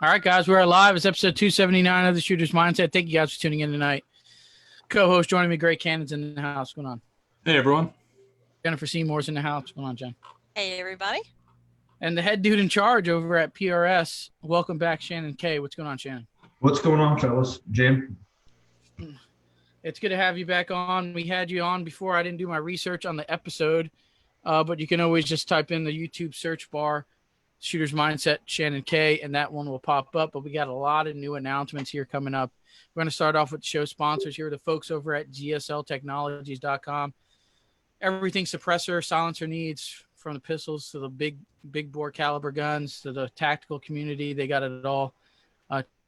All right, guys, we're live. It's episode 279 of the Shooter's Mindset. Thank you guys for tuning in tonight. Co-host joining me, Greg Cannon's in the house. What's going on? Hey, everyone. Jennifer Seymour's in the house. What's going on, Jen? Hey, everybody. And the head dude in charge over at PRS. Welcome back, Shannon K. What's going on, Shannon? What's going on, fellas? Jim? It's good to have you back on. We had you on before. I didn't do my research on the episode, but you can always just type in the YouTube search bar, Shooter's Mindset, Shannon K, and that one will pop up. But we got a lot of new announcements here coming up. We're going to start off with the show sponsors. Here are the folks over at GSLtechnologies.com. Everything suppressor, silencer needs, from the pistols to the big bore caliber guns to the tactical community. They got it all.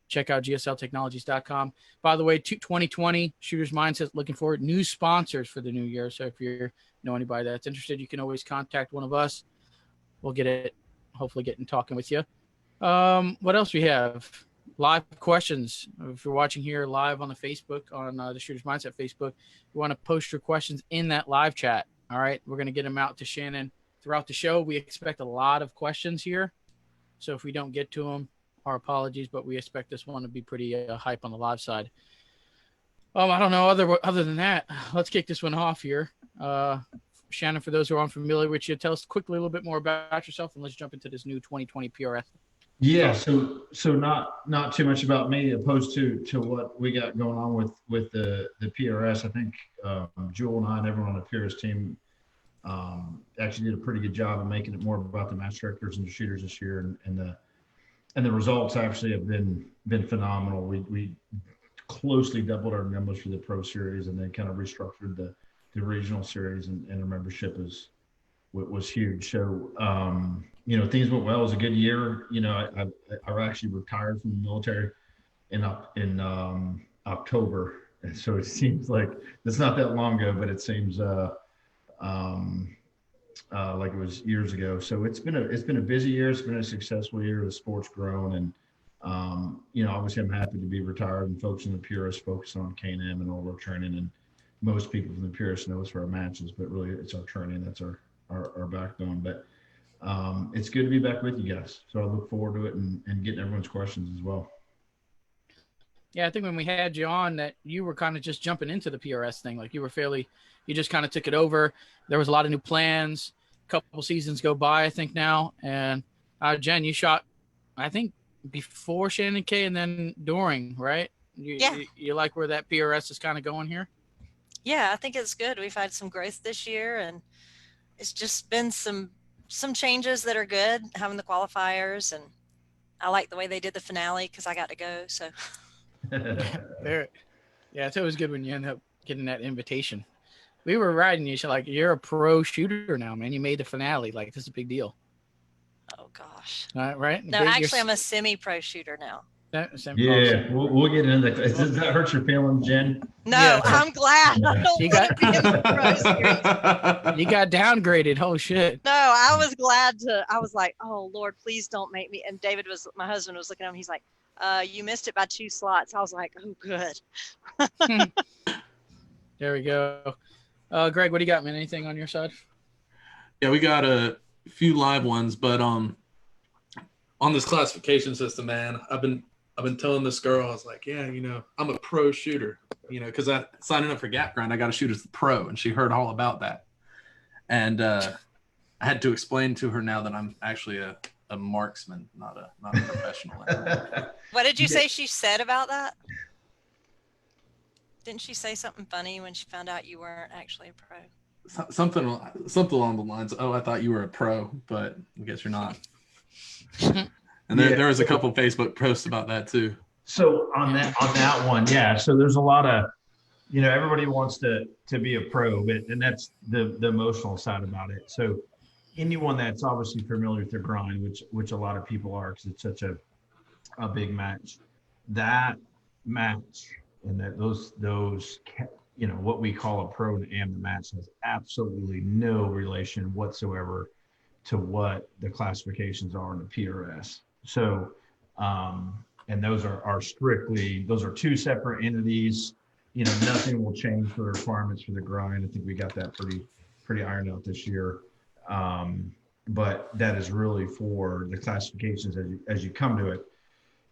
Check out GSLtechnologies.com. By the way, 2020 Shooter's Mindset looking forward. New sponsors for the new year. So if you know anybody that's interested, you can always contact one of us. We'll get it. Hopefully getting talking with you. What else we have? Live questions. If you're watching here live on the Facebook, on the Shooter's Mindset Facebook, you want to post your questions in that live chat. All right. We're going to get them out to Shannon throughout the show. We expect a lot of questions here. So if we don't get to them, our apologies, but we expect this one to be pretty hype on the live side. I don't know. Other than that, let's kick this one off here. Shannon, for those who are unfamiliar with you, tell us quickly a little bit more about yourself, and let's jump into this new 2020 PRS. Yeah, so not too much about me, opposed to what we got going on with the PRS. I think Jewel and I and everyone on the PRS team actually did a pretty good job of making it more about the match directors and the shooters this year, and the results actually have been phenomenal. We closely doubled our numbers for the Pro Series, and then kind of restructured the regional series, and the membership was huge. So things went well. It was a good year. I actually retired from the military in October, and so it seems like it's not that long ago, but it seems like it was years ago. So it's been a busy year. It's been a successful year. The sport's grown, and obviously I'm happy to be retired, and folks in the PRS focus on K&M and all our training. And most people from the PRS know us for our matches, but really it's our training that's our backbone. But it's good to be back with you guys. So I look forward to it and getting everyone's questions as well. Yeah, I think when we had you on, that you were kind of just jumping into the PRS thing. Like you just kind of took it over. There was a lot of new plans. A couple seasons go by, I think now. And Jen, you shot, I think, before Shannon K and then during, right? You like where that PRS is kind of going here? Yeah, I think it's good. We've had some growth this year, and it's just been some changes that are good, having the qualifiers, and I like the way they did the finale because I got to go. So yeah, it's always good when you end up getting that invitation. We were riding you, like, you're a pro shooter now, man. You made the finale. Like, this is a big deal. Oh gosh. Right? No, actually, I'm a semi-pro shooter now. Yeah, we'll get into that. Does that hurt your feelings, Jen? No, Yeah. I'm glad. I don't want to be in the pro series. You got downgraded. Oh shit. No, I was glad to. I was like, oh Lord, please don't make me. And my husband was looking at him. He's like, you missed it by 2 slots. I was like, oh good. There we go. Greg, what do you got, man? Anything on your side? Yeah, we got a few live ones, but on this classification system, man, I've been telling this girl, I was like, yeah, I'm a pro shooter, because I signing up for Gap Grind, I got to shoot as the pro, and she heard all about that. And I had to explain to her now that I'm actually a marksman, not a professional. What did you say she said about that? Didn't she say something funny when she found out you weren't actually a pro? Something along the lines, oh, I thought you were a pro, but I guess you're not. And there was a couple of Facebook posts about that too. So on that one, yeah. So there's a lot of, everybody wants to be a pro, and that's the emotional side about it. So anyone that's obviously familiar with their grind, which a lot of people are, because it's such a big match, that match and that those what we call a pro and the match has absolutely no relation whatsoever to what the classifications are in the PRS. So, and those are strictly, those are 2 separate entities. Nothing will change for the requirements for the grind. I think we got that pretty ironed out this year. But that is really for the classifications as you come to it.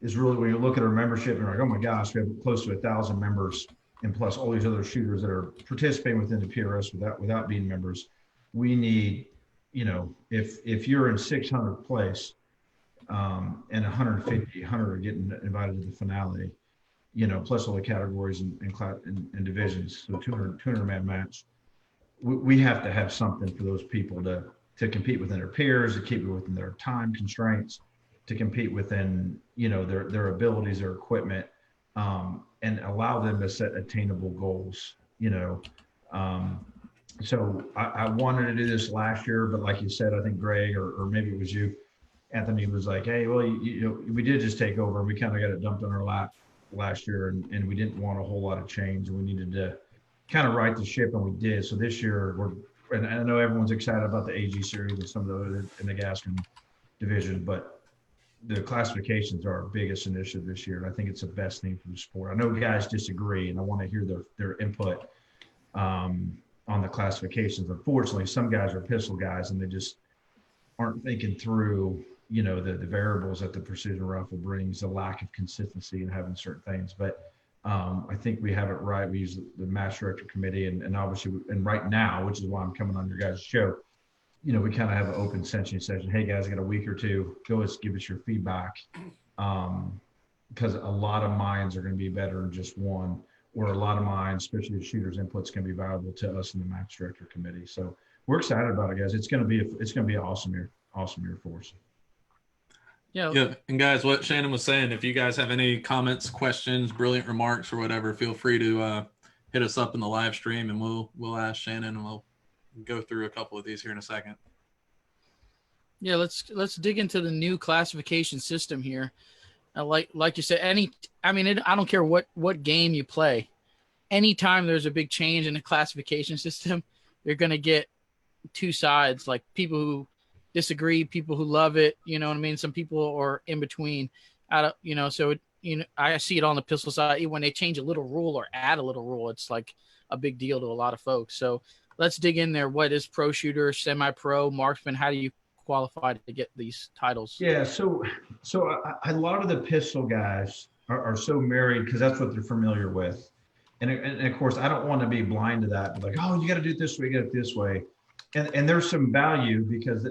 is really when you look at our membership and you're like, oh my gosh, we have close to 1,000 members, and plus all these other shooters that are participating within the PRS without being members. We need, if you're in 600 place, and 150, 100 are getting invited to the finale, plus all the categories and divisions, so 200 man match. We have to have something for those people to compete within their peers, to keep within their time constraints, to compete within, their abilities, their equipment, and allow them to set attainable goals, So I wanted to do this last year, but like you said, I think Greg, or maybe it was you, Anthony, was like, hey, well, we did just take over, and we kind of got it dumped on our lap last year, and we didn't want a whole lot of change. We needed to kind of right the ship, and we did. So this year, and I know everyone's excited about the AG series and some of the other in the Gascon division, but the classifications are our biggest initiative this year. And I think it's the best thing for the sport. I know guys disagree, and I want to hear their input on the classifications. Unfortunately, some guys are pistol guys, and they just aren't thinking through, the variables that the precision rifle brings, the lack of consistency in having certain things. But I think we have it right. We use the match director committee, and obviously, and right now, which is why I'm coming on your guys' show, we kind of have an open session. Hey guys, I got a week or two. Give us your feedback, because a lot of minds are going to be better than just one, or a lot of minds, especially the shooters' inputs, can be valuable to us in the match director committee. So we're excited about it, guys. It's going to be an awesome year for us. Yeah. And guys, what Shannon was saying, if you guys have any comments, questions, brilliant remarks, or whatever, feel free to hit us up in the live stream, and we'll ask Shannon, and we'll go through a couple of these here in a second. Yeah, let's dig into the new classification system here. Like you said, I don't care what game you play. Anytime there's a big change in the classification system, you're going to get two sides, like people who disagree, people who love it, you know what I mean? Some people are in between. I see it on the pistol side. When they change a little rule or add a little rule, it's like a big deal to a lot of folks. So let's dig in there. What is pro shooter, semi-pro, marksman? How do you qualify to get these titles? Yeah, so a lot of the pistol guys are so married because that's what they're familiar with. And of course, I don't want to be blind to that. But like, oh, you got to do it this way, you got to do it this way. And there's some value because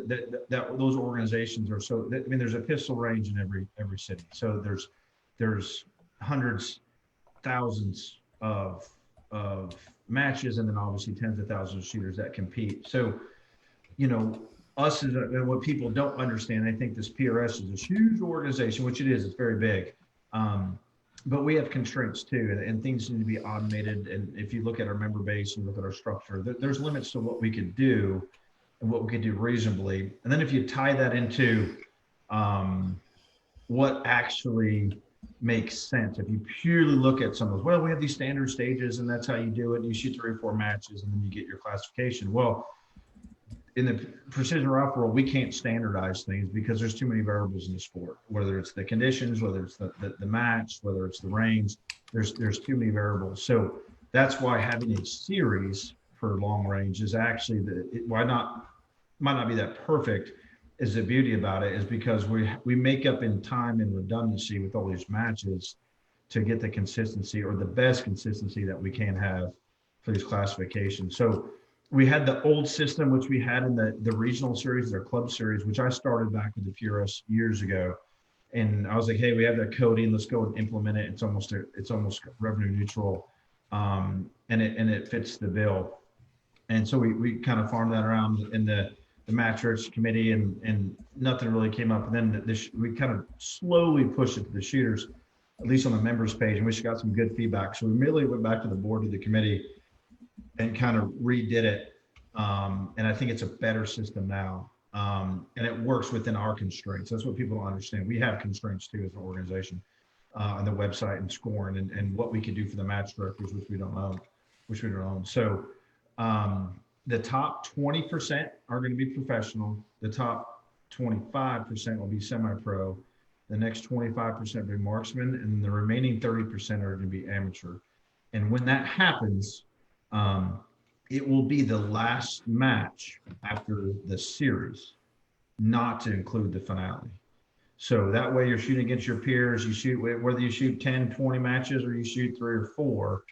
those organizations are so. There's a pistol range in every city. So there's hundreds, thousands of matches, and then obviously tens of thousands of shooters that compete. So, us is what people don't understand. They think this PRS is a huge organization, which it is. It's very big. But we have constraints too, and things need to be automated. And if you look at our member base and look at our structure, there's limits to what we could do and what we could do reasonably. And then if you tie that into what actually makes sense, if you purely look at some of those, well, we have these standard stages and that's how you do it. And you shoot 3 or 4 matches and then you get your classification. Well, in the precision rifle world, we can't standardize things because there's too many variables in the sport, whether it's the conditions, whether it's the match, whether it's the range, there's too many variables. So that's why having a series for long range is actually might not be that perfect, is the beauty about it, is because we make up in time and redundancy with all these matches to get the consistency, or the best consistency that we can have for these classifications. So we had the old system, which we had in the regional series, their club series, which I started back with the PRS years ago. And I was like, hey, we have that coding, let's go and implement it. It's almost revenue neutral, and it fits the bill. And so we kind of farmed that around in the match search committee, and nothing really came up. And then we kind of slowly pushed it to the shooters, at least on the members page, and we got some good feedback. So we immediately went back to the board of the committee and kind of redid it. And I think it's a better system now. And it works within our constraints. That's what people don't understand. We have constraints too as an organization, on the website and scoring and what we can do for the match directors, which we don't own. So the top 20% are going to be professional. The top 25% will be semi-pro. The next 25% will be marksman, and the remaining 30% are going to be amateur. And when that happens, it will be the last match after the series, not to include the finale. So that way you're shooting against your peers. You shoot, whether you shoot 10, 20 matches or you shoot 3 or 4,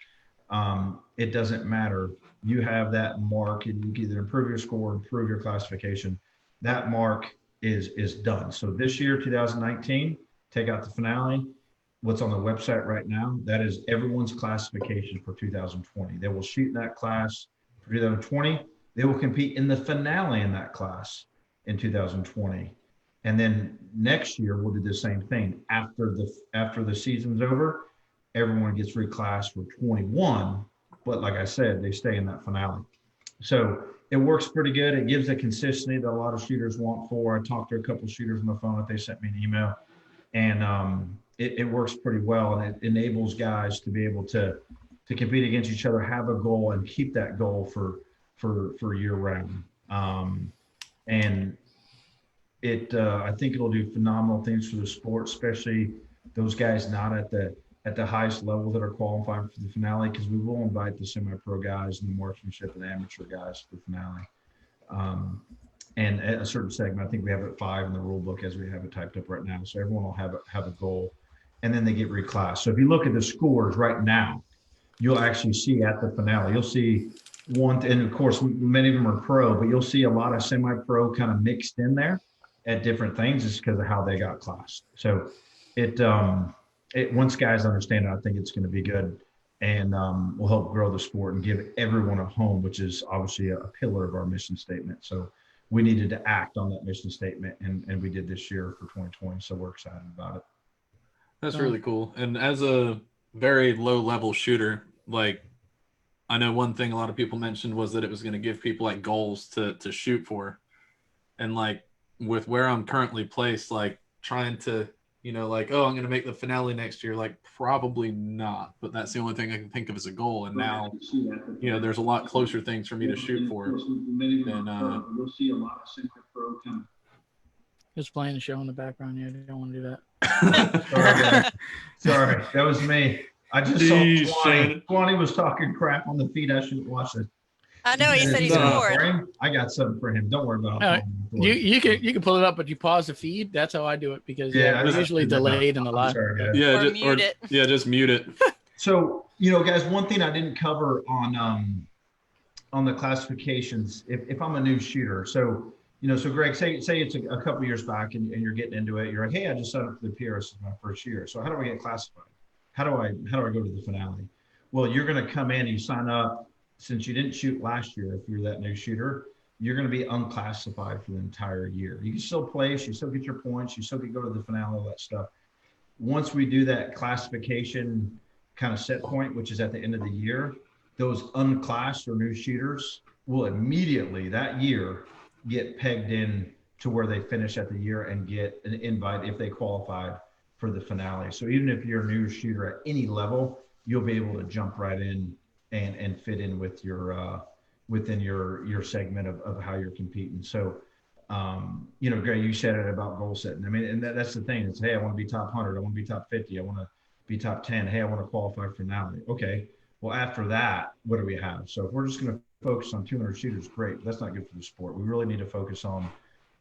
it doesn't matter. You have that mark, and you can either improve your score, improve your classification. That mark is done. So this year, 2019, take out the finale. What's on the website right now, that is everyone's classification for 2020. They will shoot in that class for 2020. They will compete in the finale in that class in 2020. And then next year we'll do the same thing. After the season's over, everyone gets reclassed for 21. But like I said, they stay in that finale. So it works pretty good. It gives the consistency that a lot of shooters want for. I talked to a couple of shooters on the phone that they sent me an email, and it works pretty well, and it enables guys to be able to compete against each other, have a goal, and keep that goal for year round. And I think it'll do phenomenal things for the sport, especially those guys not at the highest level that are qualifying for the finale, because we will invite the semi-pro guys and the marksmanship and amateur guys to the finale. And at a certain segment, I think we have it 5 in the rule book as we have it typed up right now. So everyone will have a goal, and then they get reclassed. So if you look at the scores right now, you'll actually see at the finale, you'll see one, and of course, many of them are pro, but you'll see a lot of semi-pro kind of mixed in there at different things just because of how they got classed. So once guys understand it, I think it's going to be good, and will help grow the sport and give everyone a home, which is obviously a pillar of our mission statement. So we needed to act on that mission statement, and we did this year for 2020. So we're excited about it. That's really cool. And as a very low level shooter, like, I know one thing a lot of people mentioned was that it was going to give people like goals to shoot for. And like with where I'm currently placed, like trying to, like, oh, I'm going to make the finale next year. Like, probably not, but that's the only thing I can think of as a goal. And now, there's a lot closer things for me to shoot for. And you'll see a lot of semi-pro kind of. Just playing the show in the background. Yeah, I don't want to do that. Sorry, that was me. I just saw Twanny was talking crap on the feed. I shouldn't watch it. I know, he said he scored. I got something for him. Don't worry about it. You can pull it up, but you pause the feed. That's how I do it, because it's usually delayed in the live. Just mute it. So, guys, one thing I didn't cover on the classifications, if I'm a new shooter. So, so Greg, say it's a couple years back and you're getting into it. You're like, hey, I just signed up for the PRS my first year. So how do I get classified? How do I go to the finale? Well, you're going to come in and you sign up. Since you didn't shoot last year, if you're that new shooter, you're going to be unclassified for the entire year. You can still place, you still get your points, you still can go to the finale, all that stuff. Once we do that classification kind of set point, which is at the end of the year, those unclassed or new shooters will immediately that year get pegged in to where they finish at the year and get an invite if they qualified for the finale. So even if you're a new shooter at any level, you'll be able to jump right in and fit in with your within your segment of how you're competing. So Greg, you said it about goal setting. I mean, and that's the thing. It's, hey, I want to be top 100. I want to be top 50. I want to be top 10. Hey, I want to qualify for finale. Okay. Well, after that, what do we have? So if we're just going to focus on 200 shooters, great. But that's not good for the sport. We really need to focus on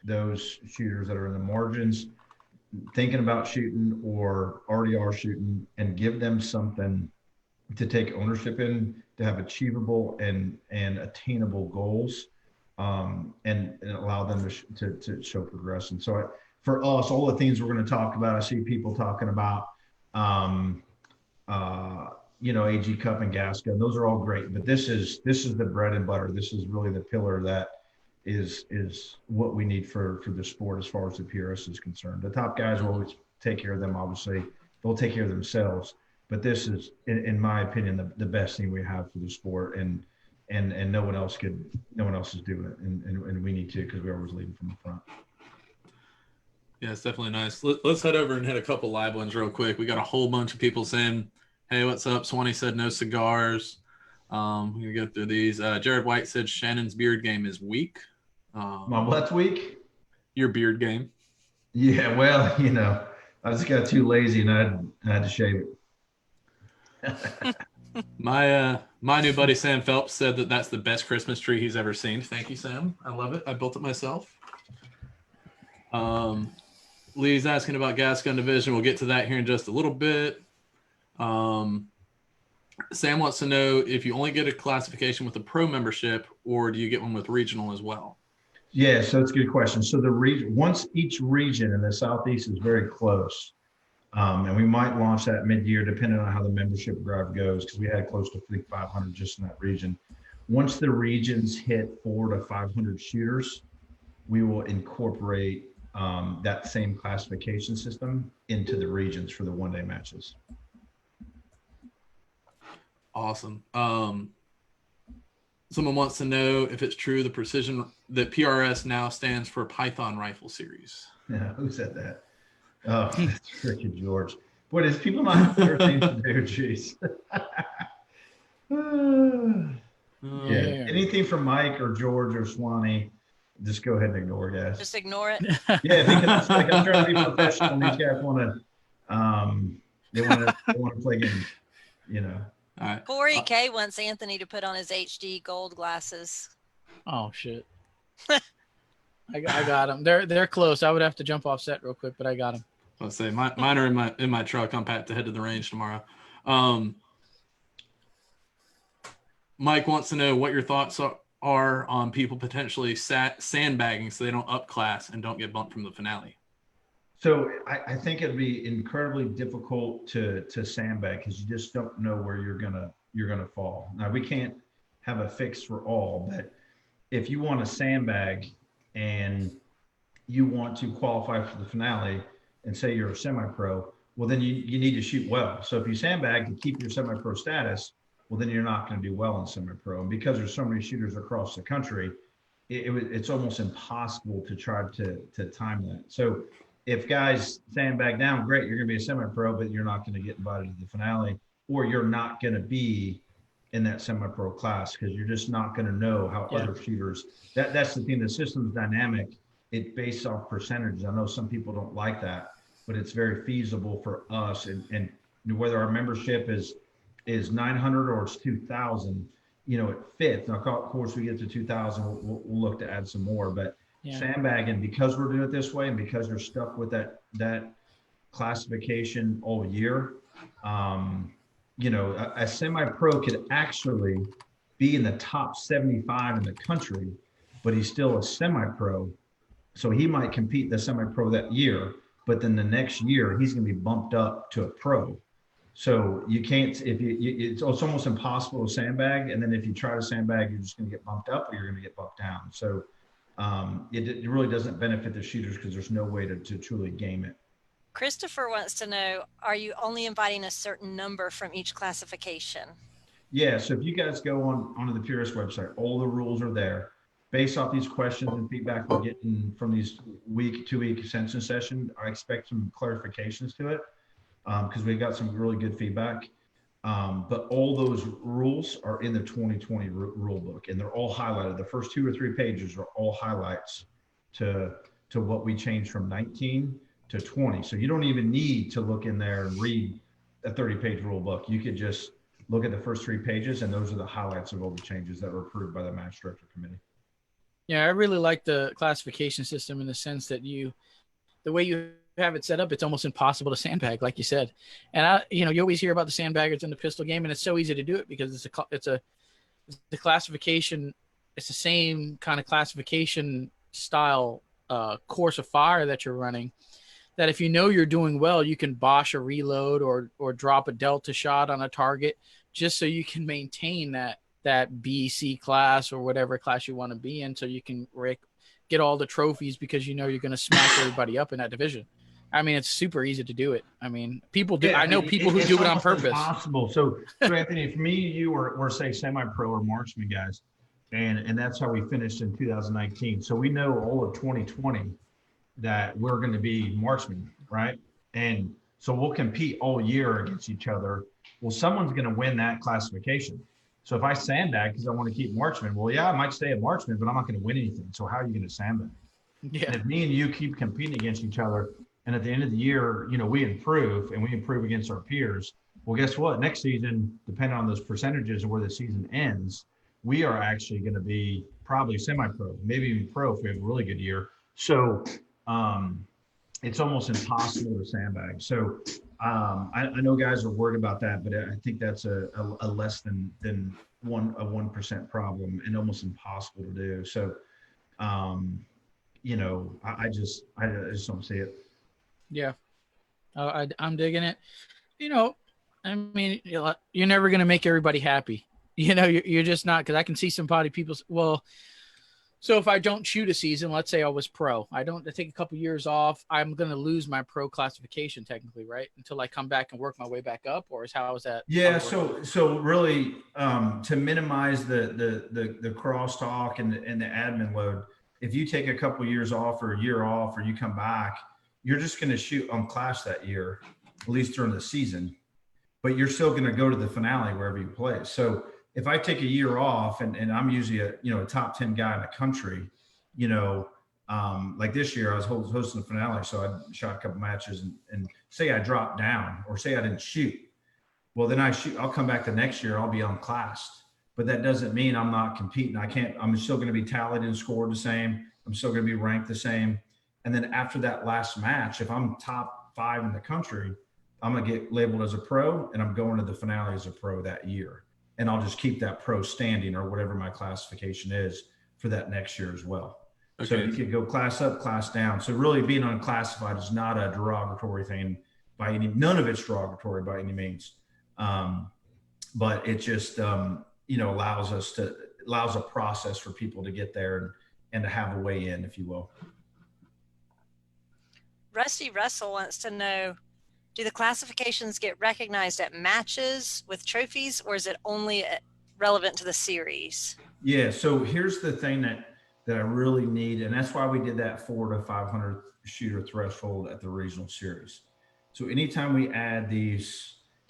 those shooters that are in the margins, thinking about shooting or already are shooting, and give them something to take ownership in, to have achievable and attainable goals, and allow them to show progression. So for us, all the things we're going to talk about, I see people talking about, AG Cup and gas gun. Those are all great, but this is the bread and butter. This is really the pillar that is what we need for the sport as far as the PRS is concerned. The top guys will always take care of them. Obviously, they'll take care of themselves. But this is, in my opinion, the best thing we have for the sport, and no one else is doing it, and we need to, because we're always leading from the front. Yeah, it's definitely nice. Let's head over and hit a couple live ones real quick. We got a whole bunch of people saying, "Hey, what's up?" Swanee said no cigars. We're gonna go through these. Jared White said Shannon's beard game is weak. My what's weak? Your beard game. Yeah, well, I just got too lazy and I had to shave it. My new buddy Sam Phelps said that's the best Christmas tree he's ever seen. Thank you, Sam. I love it. I built it myself. Lee's asking about gas gun division. We'll get to that here in just a little bit. Sam wants to know if you only get a classification with a pro membership, or do you get one with regional as well? Yeah, so it's a good question. So the region, once each region in the Southeast is very close, and we might launch that mid-year depending on how the membership drive goes, because we had close to 500 just in that region. Once the regions hit 400 to 500 shooters, we will incorporate that same classification system into the regions for the one-day matches. Awesome. Someone wants to know if it's true the precision that PRS now stands for Python Rifle Series. Yeah, who said that? Oh, that's freaking George. Boy, does people not have better things to do? Jeez. Yeah. Anything from Mike or George or Swanee, just go ahead and ignore, guys. Just ignore it. Yeah, because it's like I'm trying to be professional. These guys want to, they want to play games, you know. All right. Corey K wants Anthony to put on his HD gold glasses. Oh shit. I got them. They're close. I would have to jump off set real quick, but I got them. Let's say mine are in my truck. I'm packed to head to the range tomorrow. Mike wants to know what your thoughts are on people potentially sandbagging so they don't up class and don't get bumped from the finale. So I think it'd be incredibly difficult to sandbag because you just don't know where you're gonna fall. Now we can't have a fix for all, but if you want to sandbag and you want to qualify for the finale and say you're a semi-pro, well then you need to shoot well. So if you sandbag to keep your semi-pro status, well then you're not going to do well in semi-pro. And because there's so many shooters across the country, it's almost impossible to try to time that. So if guys sandbag down, great, you're going to be a semi-pro, but you're not going to get invited to the finale, or you're not going to be in that semi-pro class because you're just not going to know how other shooters. That's the thing. The system's dynamic. It's based off percentages. I know some people don't like that, but it's very feasible for us. And whether our membership is 900 or it's 2,000, you know, at fifth. Now, of course, we get to 2,000, we'll look to add some more, but. Yeah. Sandbagging, because we're doing it this way and because you're stuck with that classification all year, you know, a semi-pro could actually be in the top 75 in the country, but he's still a semi-pro. So he might compete the semi-pro that year, but then the next year he's going to be bumped up to a pro. So you can't, it's almost impossible to sandbag. And then if you try to sandbag, you're just going to get bumped up or you're going to get bumped down. So it really doesn't benefit the shooters because there's no way to truly game it. Christopher wants to know, are you only inviting a certain number from each classification? Yeah, so if you guys go onto the PRS website, all the rules are there. Based off these questions and feedback we're getting from these 2-week ascension session, I expect some clarifications to it because we got some really good feedback. But all those rules are in the 2020 rule book, and they're all highlighted. The first 2 or 3 pages are all highlights to what we changed from 19 to 20. So you don't even need to look in there and read a 30-page rule book. You could just look at the first 3 pages, and those are the highlights of all the changes that were approved by the match director committee. Yeah, I really like the classification system in the sense that the way you have it set up, it's almost impossible to sandbag, like you said. And you always hear about the sandbaggers in the pistol game, and it's so easy to do it because it's the classification. It's the same kind of classification style course of fire that you're running. That if you know you're doing well, you can bosh a reload or drop a delta shot on a target, just so you can maintain that B, C class or whatever class you want to be in, so you can get all the trophies because you know you're going to smack everybody up in that division. I mean, it's super easy to do it. I mean, people do. Yeah, I know people who do it on purpose. Impossible. So Anthony, if me, you were say semi-pro or marksman guys, and that's how we finished in 2019. So we know all of 2020 that we're going to be marksmen, right? And so we'll compete all year against each other. Well, someone's going to win that classification. So if I sandbag because I want to keep marksman, well, yeah, I might stay a marksman, but I'm not going to win anything. So how are you going to sandbag? Yeah. And if me and you keep competing against each other, and at the end of the year, we improve and we improve against our peers. Well, guess what? Next season, depending on those percentages and where the season ends, we are actually going to be probably semi-pro, maybe even pro if we have a really good year. So it's almost impossible to sandbag. So I know guys are worried about that, but I think that's a less than 1% problem and almost impossible to do. So I just don't see it. Yeah, I'm digging it. You know, I mean, you're never gonna make everybody happy. You're just not, because I can see some body people. Well, so if I don't shoot a season, let's say I was pro, I take a couple years off, I'm going to lose my pro classification technically, right? Until I come back and work my way back up, or how is that? Yeah, so really, to minimize the crosstalk and the admin load, if you take a couple years off or a year off, or you come back, you're just going to shoot on class that year, at least during the season. But you're still going to go to the finale wherever you play. So if I take a year off, and I'm usually a top 10 guy in the country, like this year I was hosting the finale, so I shot a couple matches, and say I dropped down, or say I didn't shoot. Well, then I'll come back the next year, I'll be unclassed. But that doesn't mean I'm not competing. I'm still going to be tallied and scored the same. I'm still going to be ranked the same. And then after that last match, if I'm top 5 in the country, I'm going to get labeled as a pro, and I'm going to the finale as a pro that year. And I'll just keep that pro standing, or whatever my classification is, for that next year as well. Okay. So you could go class up, class down. So really being unclassified is not a derogatory thing none of it's derogatory by any means. But it just, allows a process for people to get there and to have a way in, if you will. Rusty Russell wants to know, do the classifications get recognized at matches with trophies, or is it only relevant to the series? Yeah, so here's the thing that I really need, and that's why we did that 400 to 500 shooter threshold at the regional series. So anytime we add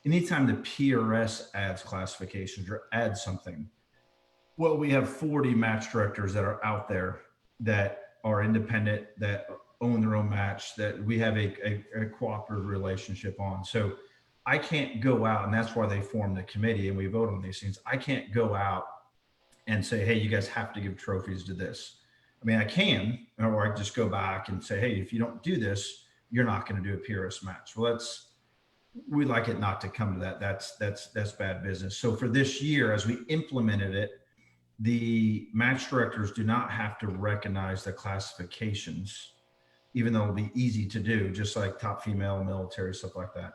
anytime the PRS adds classifications or adds something, well, we have 40 match directors that are out there that are independent, that own their own match, that we have a cooperative relationship on. So I can't go out, and that's why they form the committee and we vote on these things. I can't go out and say, hey, you guys have to give trophies to this. I mean, I can, or I just go back and say, hey, if you don't do this, you're not going to do a PRS match. Well, we like it not to come to that. That's bad business. So for this year, as we implemented it, the match directors do not have to recognize the classifications, even though it'll be easy to do, just like top female, military, stuff like that.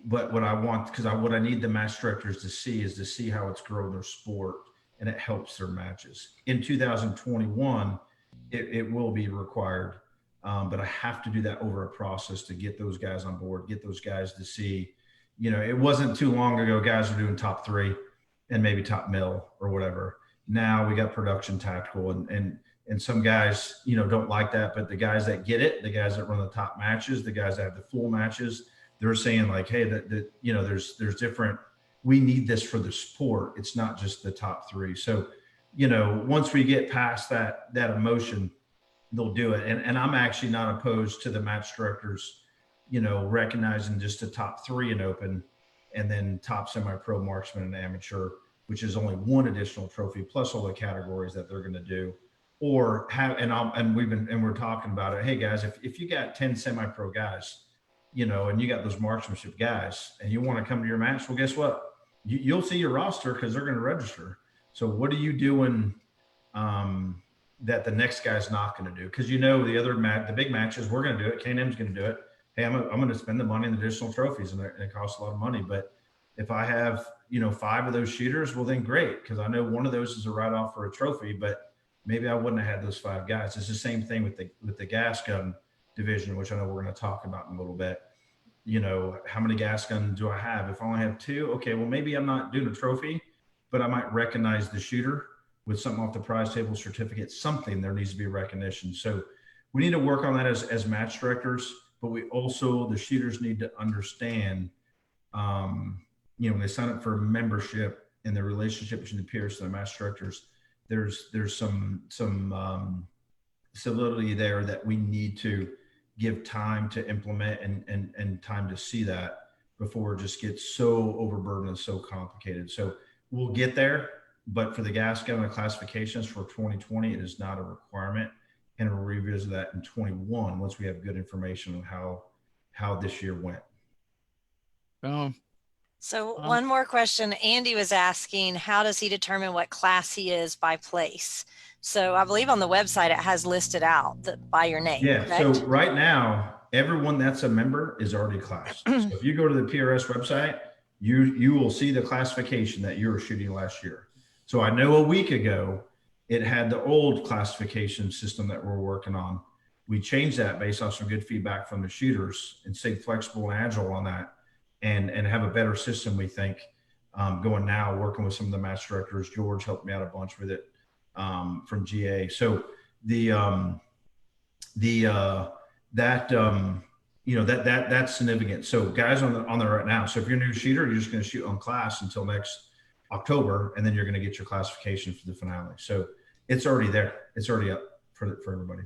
But what I want, because what I need the match directors to see how it's grown their sport and it helps their matches. In 2021, it will be required, but I have to do that over a process to get those guys on board, get those guys to see. It wasn't too long ago guys were doing top 3 and maybe top mil or whatever. Now we got production tactical, and some guys, don't like that, but the guys that get it, the guys that run the top matches, the guys that have the full matches, they're saying like, hey, there's different, we need this for the sport. It's not just the top 3. So, once we get past that emotion, they'll do it. And I'm actually not opposed to the match directors, recognizing just the top 3 in open, and then top semi-pro, marksman, and amateur, which is only one additional trophy plus all the categories that they're going to do. Or we're talking about it. Hey guys, if you got 10 semi-pro guys, and you got those marksmanship guys, and you want to come to your match, well, guess what? You'll see your roster because they're going to register. So what are you doing that the next guy's not going to do? Because the big matches, we're going to do it. K&M's going to do it. Hey, I'm going to spend the money on the additional trophies, and it costs a lot of money. But if I have 5 of those shooters, well then great, because I know one of those is a write-off for a trophy, but maybe I wouldn't have had those 5 guys. It's the same thing with the gas gun division, which I know we're going to talk about in a little bit. How many gas guns do I have? If I only have 2, okay, well, maybe I'm not doing a trophy, but I might recognize the shooter with something off the prize table, certificate, something. There needs to be recognition. So we need to work on that as match directors, but the shooters need to understand, when they sign up for membership and the relationship between the peers and the match directors, there's some civility there that we need to give time to implement and time to see that before it just gets so overburdened and so complicated. So we'll get there, but for the gas gun and the classifications for 2020, it is not a requirement. and we'll revisit that in 21 once we have good information on how this year went. So one more question. Andy was asking, how does he determine what class he is by place? So I believe on the website, it has listed out by your name. Yeah. Correct? So right now, everyone that's a member is already classed. So if you go to the PRS website, you will see the classification that you were shooting last year. So I know a week ago, it had the old classification system that we're working on. We changed that based on some good feedback from the shooters and stayed flexible and agile on that, and have a better system, we think, going now, working with some of the match directors. George helped me out a bunch with it from GA. So that's significant. So guys on there right now. So if you're a new shooter, you're just going to shoot on class until next October, and then you're going to get your classification for the finale. So it's already there. It's already up for everybody.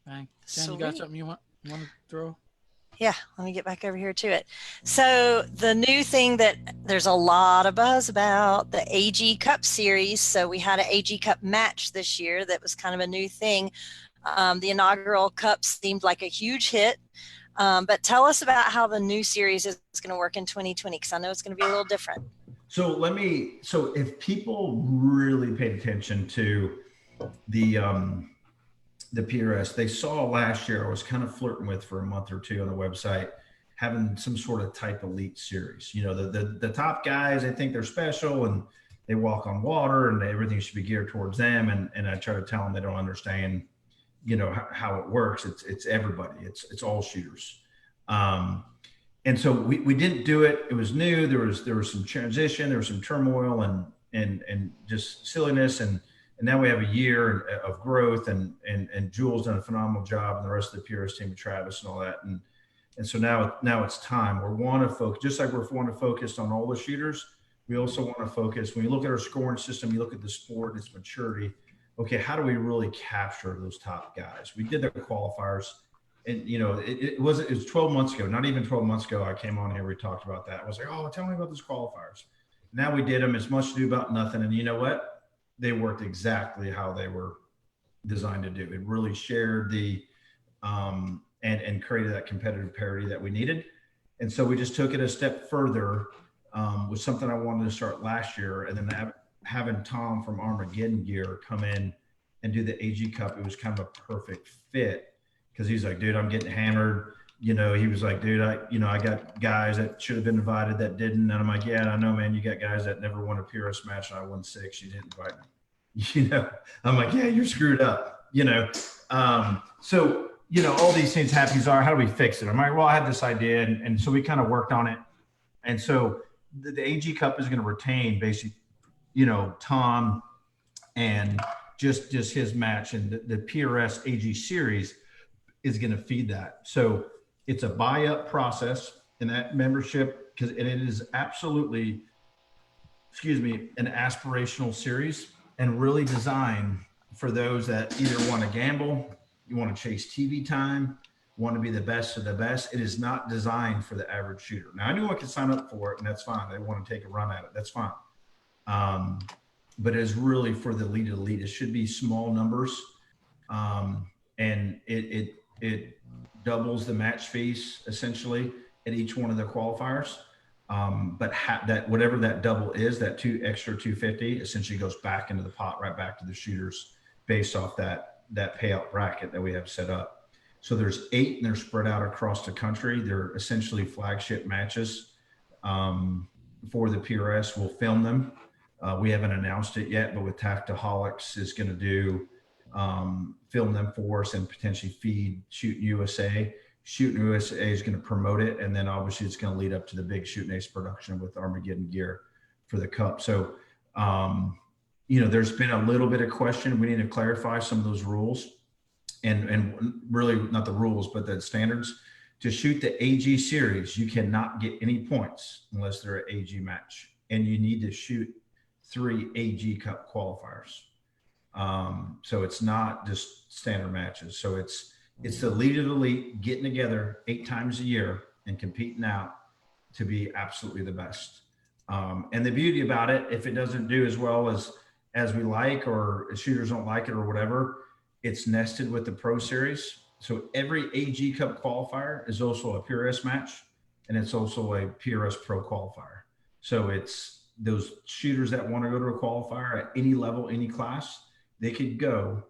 Bang. Jen, you got something you want to throw? Yeah, let me get back over here to it. So the new thing that there's a lot of buzz about, the AG Cup series. So we had an AG Cup match this year that was kind of a new thing. The inaugural cup seemed like a huge hit. But tell us about how the new series is going to work in 2020, because I know it's going to be a little different. So if people really paid attention to the PRS, they saw last year, I was kind of flirting with for a month or two on the website, having some sort of type elite series. You know, the top guys, they think they're special and they walk on water and everything should be geared towards them. And I try to tell them they don't understand, you know, how it works. It's everybody. It's all shooters. And so we didn't do it. It was new. There was some transition, there was some turmoil and just silliness. And now we have a year of growth, and Jules done a phenomenal job, and the rest of the PRS team, Travis and all that. And so now it's time. We want to focus, just like we're want to focus on all the shooters. We also want to focus, when you look at our scoring system, you look at the sport, its maturity. Okay, how do we really capture those top guys? We did the qualifiers. And, you know, it was 12 months ago, not even 12 months ago, I came on here, we talked about that. I was like, oh, tell me about those qualifiers. Now we did them. It's much ado about nothing. And you know what? They worked exactly how they were designed to do. It really shared the, and created that competitive parity that we needed. And so we just took it a step further with something I wanted to start last year. And then having Tom from Armageddon Gear come in and do the AG Cup, it was kind of a perfect fit. Because he's like, dude, I'm getting hammered. You know, he was like, dude, I got guys that should have been invited that didn't. And I'm like, yeah, I know, man. You got guys that never won a PRS match, and I won 6. You didn't invite me. You know, I'm like, yeah, you're screwed up. You know, so you know, all these things happen. He's like, how do we fix it? I'm like, well, I had this idea, and so we kind of worked on it. And so the AG Cup is going to retain basically, you know, Tom and just his match, and the PRS AG series is going to feed that. So it's a buy-up process, and that membership, and it is absolutely, an aspirational series, and really designed for those that either want to gamble, you want to chase TV time, want to be the best of the best. It is not designed for the average shooter. Now, anyone can sign up for it, and that's fine. They want to take a run at it. That's fine. But it's really for the elite. It should be small numbers. And it doubles the match fees essentially at each one of the qualifiers. But that whatever that double is, that extra 250 essentially goes back into the pot, right back to the shooters based off that payout bracket that we have set up. So there's 8, and they're spread out across the country. They're essentially flagship matches for the PRS. We'll film them. We haven't announced it yet, but with Tactaholics is going to do film them for us and potentially feed Shooting USA. Shooting USA is going to promote it, and then obviously it's going to lead up to the big Shooting Ace production with Armageddon Gear for the Cup. So, you know, there's been a little bit of question. We need to clarify some of those rules, and really not the rules, but the standards. To shoot the AG series, you cannot get any points unless they're an AG match, and you need to shoot 3 AG Cup qualifiers. So it's not just standard matches. So it's the elite of the elite getting together 8 times a year and competing out to be absolutely the best. And the beauty about it, if it doesn't do as well as we like, or shooters don't like it or whatever, it's nested with the Pro Series. So every AG Cup qualifier is also a PRS match, and it's also a PRS Pro qualifier. So it's those shooters that want to go to a qualifier at any level, any class, they could go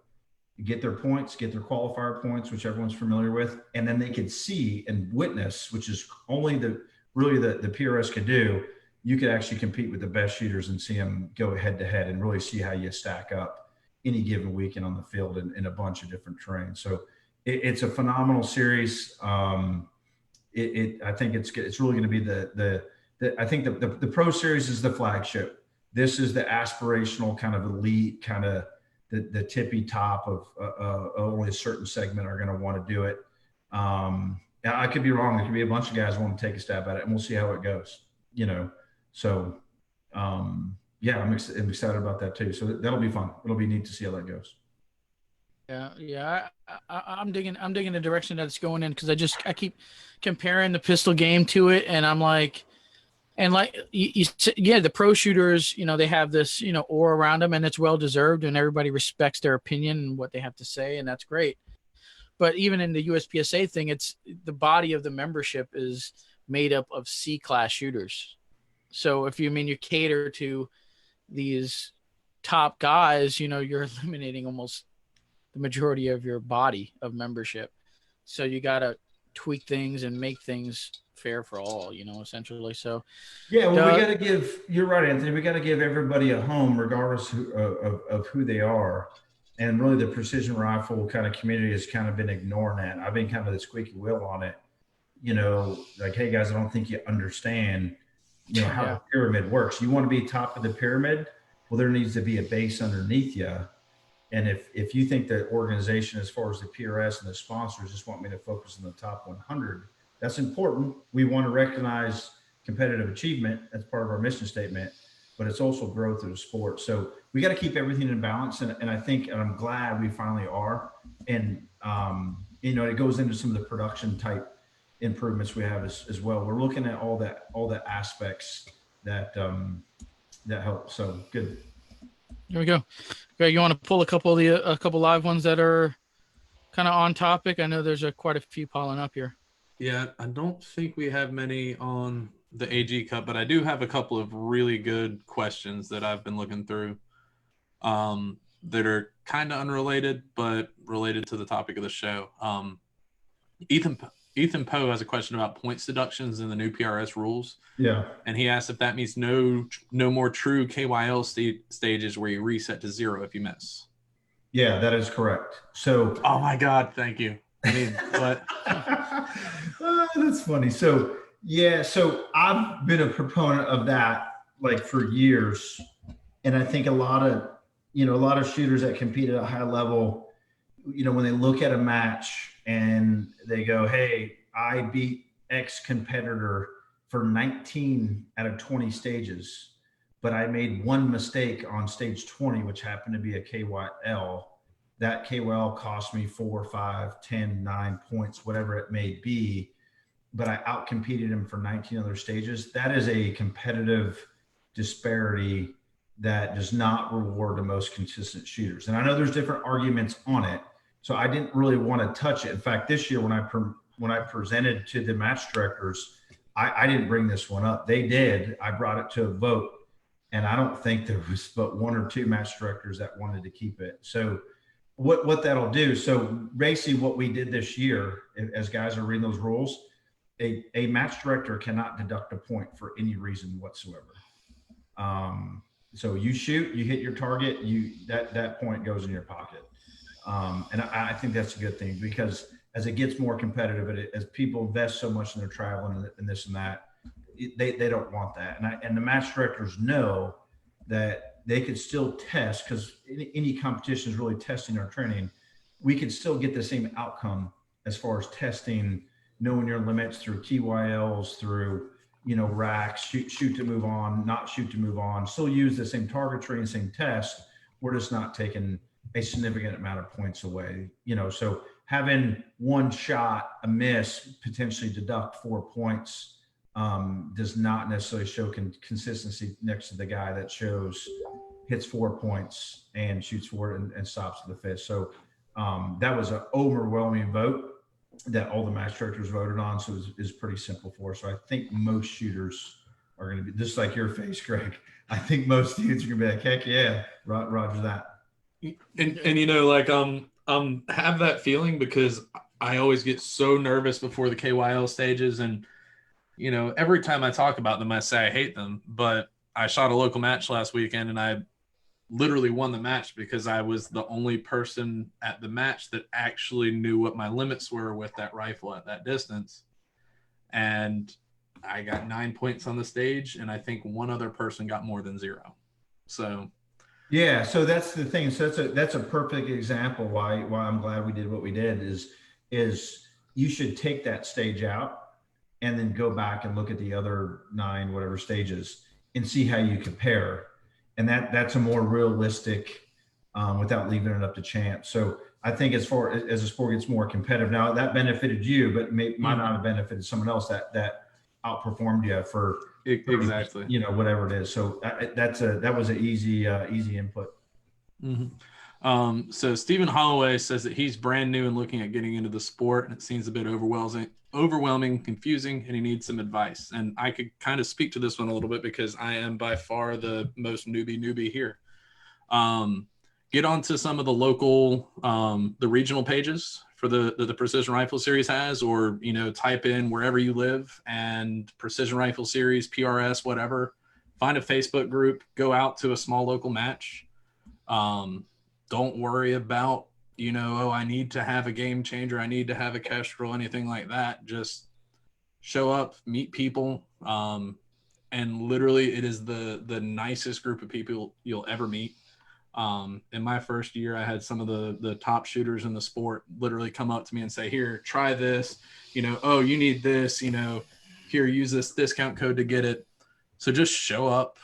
get their points, get their qualifier points, which everyone's familiar with, and then they could see and witness, which is only the PRS could do. You could actually compete with the best shooters and see them go head to head and really see how you stack up any given weekend on the field in a bunch of different terrains. So it's a phenomenal series. I think it's really going to be I think the Pro Series is the flagship. This is the aspirational kind of elite kind of the tippy top of only a certain segment are going to want to do it. I could be wrong. There could be a bunch of guys want to take a stab at it, and we'll see how it goes. So yeah, I'm excited about that too. So that'll be fun. It'll be neat to see how that goes. Yeah. I'm digging the direction that it's going in, because I keep comparing the pistol game to it, and I'm like, and like the pro shooters, they have this, aura around them, and it's well deserved, and everybody respects their opinion and what they have to say, and that's great. But even in the USPSA thing, it's the body of the membership is made up of C-class shooters. So if you cater to these top guys, you're eliminating almost the majority of your body of membership. So you got to tweak things and make things fair for all, essentially. So yeah, well, we got to you're right, Anthony, we got to give everybody a home regardless of who they are. And really the precision rifle kind of community has kind of been ignoring that. I've been kind of the squeaky wheel on it, like, hey guys, I don't think you understand, how the pyramid works. You want to be top of the pyramid. Well, there needs to be a base underneath you. And if you think the organization, as far as the PRS and the sponsors, just want me to focus on the top 100, that's important. We want to recognize competitive achievement. That's part of our mission statement, but it's also growth of the sport. So we got to keep everything in balance. And I think, and I'm glad we finally are. And, it goes into some of the production type improvements we have as well. We're looking at all the aspects that help. So good. There we go. Greg, you want to pull a couple live ones that are kind of on topic? I know there's quite a few piling up here. Yeah, I don't think we have many on the AG Cup, but I do have a couple of really good questions that I've been looking through that are kind of unrelated, but related to the topic of the show. Ethan Poe has a question about points deductions in the new PRS rules. Yeah. And he asked if that means no more true KYL stages where you reset to 0 if you miss. Yeah, that is correct. So, oh my God, thank you. I mean, but that's funny. So, yeah, so I've been a proponent of that like for years. And I think a lot of shooters that compete at a high level, when they look at a match and they go, hey, I beat X competitor for 19 out of 20 stages, but I made one mistake on stage 20, which happened to be a KYL. That KYL cost me 4, 5, 10, 9 points, whatever it may be, but I outcompeted him for 19 other stages. That is a competitive disparity that does not reward the most consistent shooters. And I know there's different arguments on it, so I didn't really want to touch it. In fact, this year when I presented to the match directors, I didn't bring this one up. They did. I brought it to a vote, and I don't think there was but 1 or 2 match directors that wanted to keep it. So what that'll do. So basically what we did this year, as guys are reading those rules, a match director cannot deduct a point for any reason whatsoever. So you shoot, you hit your target, that point goes in your pocket. And I think that's a good thing, because as it gets more competitive, as people invest so much in their traveling and this and that, they don't want that. And the match directors know that they could still test, because any competition is really testing our training. We could still get the same outcome as far as testing, knowing your limits through KYLs, through, racks, shoot to move on, not shoot to move on, still use the same targetry and same test. We're just not taking a significant amount of points away, so having one shot, a miss, potentially deduct 4 points does not necessarily show consistency next to the guy that hits 4 points and shoots 4 and stops at the 5th. So That was an overwhelming vote that all the match directors voted on. So it's pretty simple for us. So I think most shooters are going to be just like your face, Greg. I think most dudes are going to be like, heck yeah, Roger that. And you know, like have that feeling because I always get so nervous before the KYL stages, and you know, every time I talk about them, I say I hate them. But I shot a local match last weekend, and I literally won the match because I was the only person at the match that actually knew what my limits were with that rifle at that distance. And I got 9 points on the stage, and I think one other person got more than 0. So yeah, so that's the thing. So that's a perfect example why I'm glad we did what we did is you should take that stage out and then go back and look at the other 9 whatever stages and see how you compare. And that's a more realistic without leaving it up to chance. So I think as far as the sport gets more competitive now, that benefited you, but might not have benefited someone else that outperformed you for exactly, you know, whatever it is. So that was an easy input. So Stephen Holloway says that he's brand new and looking at getting into the sport, and it seems a bit overwhelming, confusing, and he needs some advice. And I could kind of speak to this one a little bit because I am by far the most newbie here. Get onto some of the local, the regional pages for the Precision Rifle Series has, or, you know, type in wherever you live and Precision Rifle Series, PRS, whatever. Find a Facebook group, go out to a small local match. Don't worry about, you know, oh, I need to have a game changer, I need to have a kestrel, anything like that. Just show up, meet people, and literally it is the nicest group of people you'll ever meet. In my first year, I had some of the top shooters in the sport literally come up to me and say, here, try this, you know, oh, you need this, you know, here, use this discount code to get it. So just show up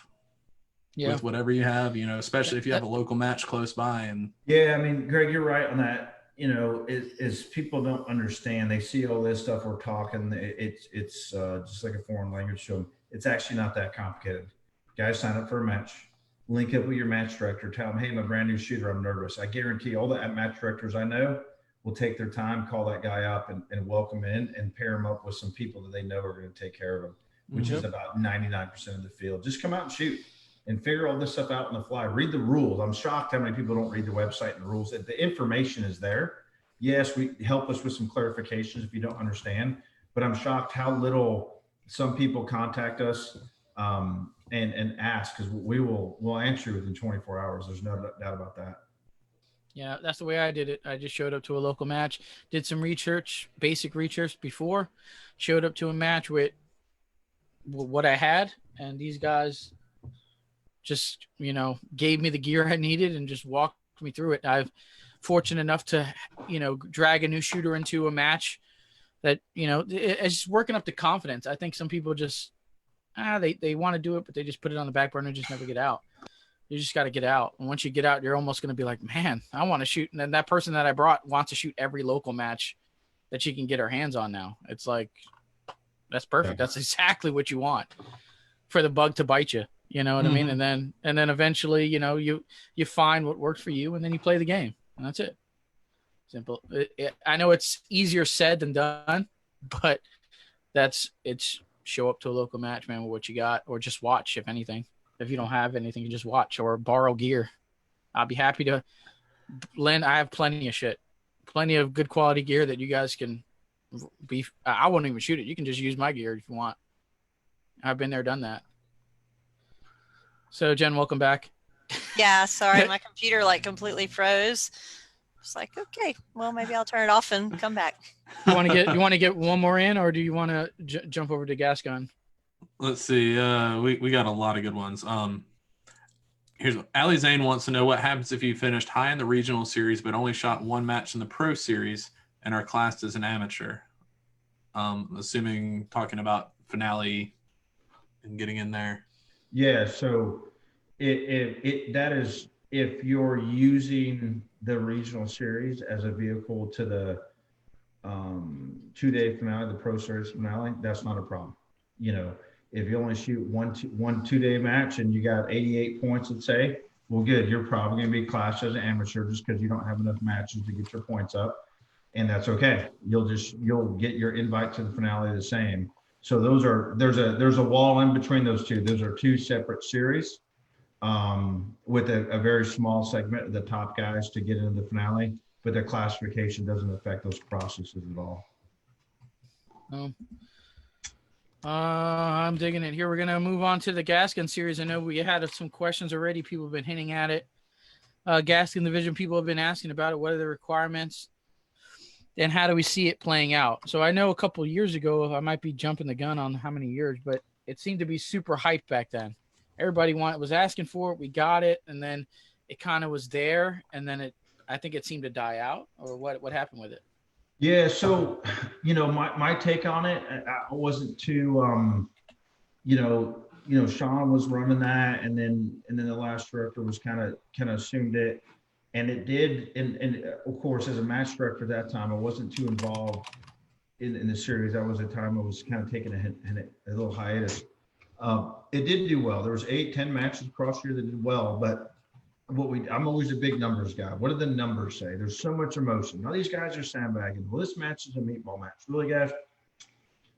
with whatever you have, you know, especially if you have a local match close by. And yeah, I mean, Greg, you're right on that. You know, is people don't understand. They see all this stuff we're talking. It's just like a foreign language to them. It's actually not that complicated. Guys, sign up for a match. Link up with your match director. Tell them, hey, I'm a brand new shooter. I'm nervous. I guarantee all the match directors I know will take their time, call that guy up and welcome in and pair him up with some people that they know are going to take care of him, which is about 99% of the field. Just come out and shoot and figure all this stuff out on the fly. Read the rules. I'm shocked how many people don't read the website and the rules. The information is there. Yes, we help us with some clarifications if you don't understand, but I'm shocked how little some people contact us and ask, because we'll answer you within 24 hours. There's no doubt about that. Yeah, that's the way I did it. I just showed up to a local match, did some research, basic research before, showed up to a match with what I had, and these guys just, you know, gave me the gear I needed and just walked me through it. I've fortunate enough to, you know, drag a new shooter into a match that, you know, it's just working up the confidence. I think some people just, they want to do it, but they just put it on the back burner and just never get out. You just got to get out. And once you get out, you're almost going to be like, man, I want to shoot. And then that person that I brought wants to shoot every local match that she can get her hands on now. It's like, that's perfect. That's exactly what you want for the bug to bite you. You know what I mean? And then eventually, you know, you find what works for you and then you play the game, and that's it. Simple. I know it's easier said than done, but it's show up to a local match, man, with what you got, or just watch. If anything, if you don't have anything, you just watch or borrow gear. I'll be happy to lend. I have plenty of shit, plenty of good quality gear that you guys can be. I won't even shoot it. You can just use my gear if you want. I've been there, done that. So Jen, welcome back. Yeah, sorry, my computer like completely froze. It's like, okay, well, maybe I'll turn it off and come back. You want to get one more in, or do you want to jump over to gas gun? Let's see. We got a lot of good ones. Here's Ali Zane wants to know what happens if you finished high in the regional series but only shot one match in the pro series and are classed as an amateur. Assuming talking about finale and getting in there. Yeah, so that is if you're using the regional series as a vehicle to the 2-day finale, the pro series finale, that's not a problem. You know, if you only shoot one 2-day match and you got 88 points, let's say, Well, good. You're probably going to be classed as an amateur just because you don't have enough matches to get your points up, and that's okay. You'll get your invite to the finale the same. So there's a wall in between those two. Those are two separate series, with a very small segment of the top guys to get into the finale, but the classification doesn't affect those processes at all. I'm digging it here. We're going to move on to the Gaskin series. I know we had some questions already. People have been hinting at it. Gaskin division, people have been asking about it. What are the requirements? And how do we see it playing out? So I know a couple of years ago, I might be jumping the gun on how many years, but it seemed to be super hyped back then. Everybody was asking for it. We got it. And then it kind of was there. And then I think it seemed to die out, or what happened with it? Yeah, so my take on it, I wasn't too Sean was running that, and then the last director was kind of assumed it, and it did, and of course as a match director at that time, I wasn't too involved in the series. That was a time I was kind of taking a little hiatus. It did do well. There was 8-10 matches across the year that did well, but I'm always a big numbers guy. What do the numbers say? There's so much emotion. Now these guys are sandbagging. Well, this match is a meatball match. Really, guys?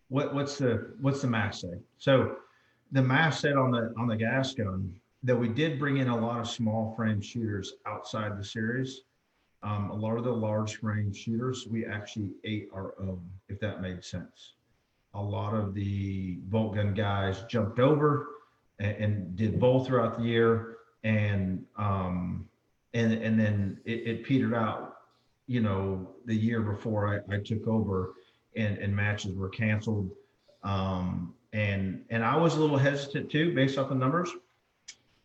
What's the math say? So the math said on the gas gun that we did bring in a lot of small frame shooters outside the series. A lot of the large frame shooters we actually ate our own, if that made sense. A lot of the bolt gun guys jumped over and did both throughout the year. And then it petered out, the year before I took over, and matches were canceled. And I was a little hesitant too, based off the numbers.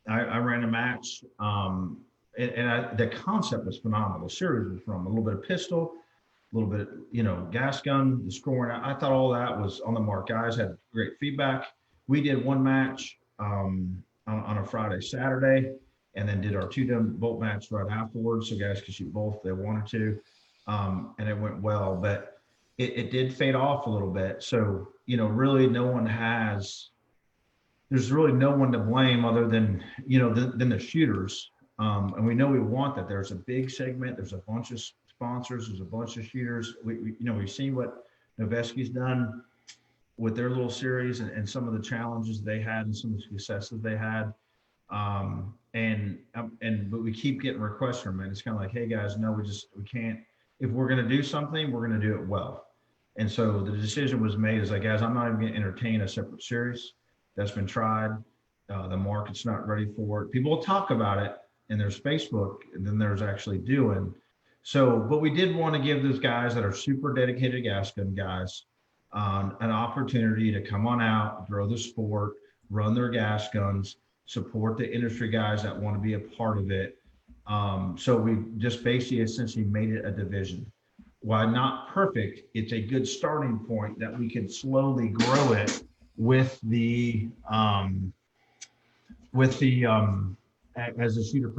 I ran a match, and the concept was phenomenal. The series was from a little bit of pistol, a little bit, gas gun, the scoring. I thought all that was on the mark. Guys had great feedback. We did one match, on a Friday, Saturday, and then did our 2-gun bolt match right afterwards. So guys could shoot both if they wanted to. And it went well, but it did fade off a little bit. So, really there's really no one to blame other than, than the shooters. And we know we want that. There's a big segment. There's a bunch of sponsors. There's a bunch of shooters. We've seen what Noveski's done with their little series, and some of the challenges they had and some of the successes they had. But we keep getting requests from it. It's kind of like, hey guys, no, we can't, if we're going to do something, we're going to do it well. And so the decision was made is like, guys, I'm not even going to entertain a separate series that's been tried. The market's not ready for it. People will talk about it, and there's Facebook, and then there's actually doing. So, but we did want to give those guys that are super dedicated gas gun guys, an opportunity to come on out, grow the sport, run their gas guns, support the industry guys that want to be a part of it. So we just basically essentially made it a division. While not perfect, it's a good starting point that we can slowly grow it with the as the shooter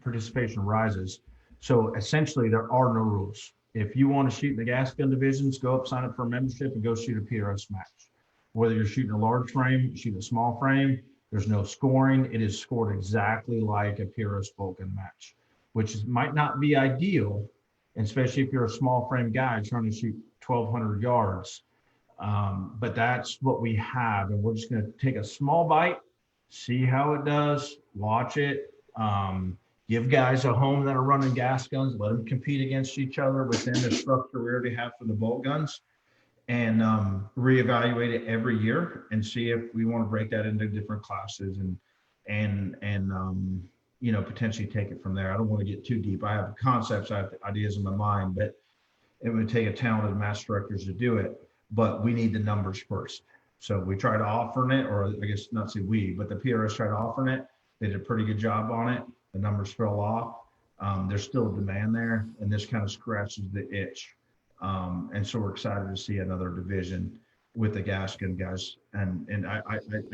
participation rises. So essentially there are no rules. If you want to shoot in the gas gun divisions, go up, sign up for a membership, and go shoot a PRS match. Whether you're shooting a large frame, shooting a small frame, there's no scoring. It is scored exactly like a PRS bolt gun match, which might not be ideal, especially if you're a small frame guy trying to shoot 1,200 yards. But that's what we have, and we're just going to take a small bite, see how it does, watch it. Give guys a home that are running gas guns, let them compete against each other within the structure we already have for the bolt guns, and reevaluate it every year and see if we want to break that into different classes and potentially take it from there. I don't want to get too deep. I have concepts, I have ideas in my mind, but it would take a talented match directors to do it. But we need the numbers first. So we tried offering it, or I guess not say we, but the PRS tried offering it. They did a pretty good job on it. The numbers fell off. There's still a demand there, and this kind of scratches the itch. And so we're excited to see another division with the gas gun guys. And I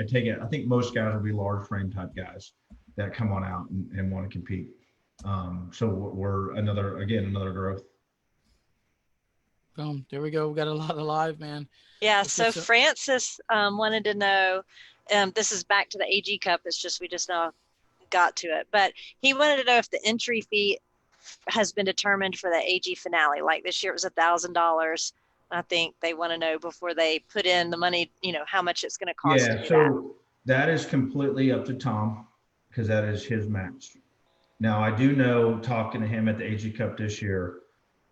take it, I think most guys will be large frame type guys that come on out and want to compete. So we're another growth. Boom. There we go. We got a lot of live, man. Yeah. So Francis wanted to know, this is back to the AG Cup. It's just, we just now got to it. But he wanted to know if the entry fee has been determined for the AG finale. Like this year it was $1,000. I think they want to know before they put in the money, how much it's going to cost to do so that is completely up to Tom because that is his match. Now, I do know, talking to him at the AG Cup this year,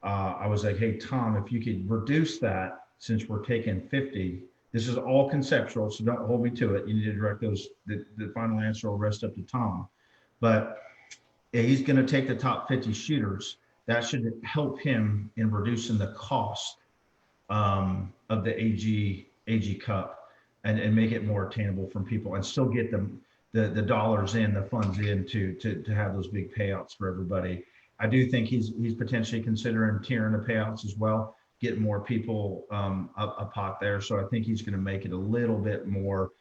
I was like, hey, Tom, if you could reduce that, since we're taking 50, this is all conceptual, so don't hold me to it. You need to direct the final answer will rest up to Tom. But he's going to take the top 50 shooters. That should help him in reducing the cost of the AG Cup and make it more attainable from people and still get them the dollars in, the funds in to have those big payouts for everybody. I do think he's potentially considering tiering the payouts as well, get more people a pot there. So I think he's going to make it a little bit more,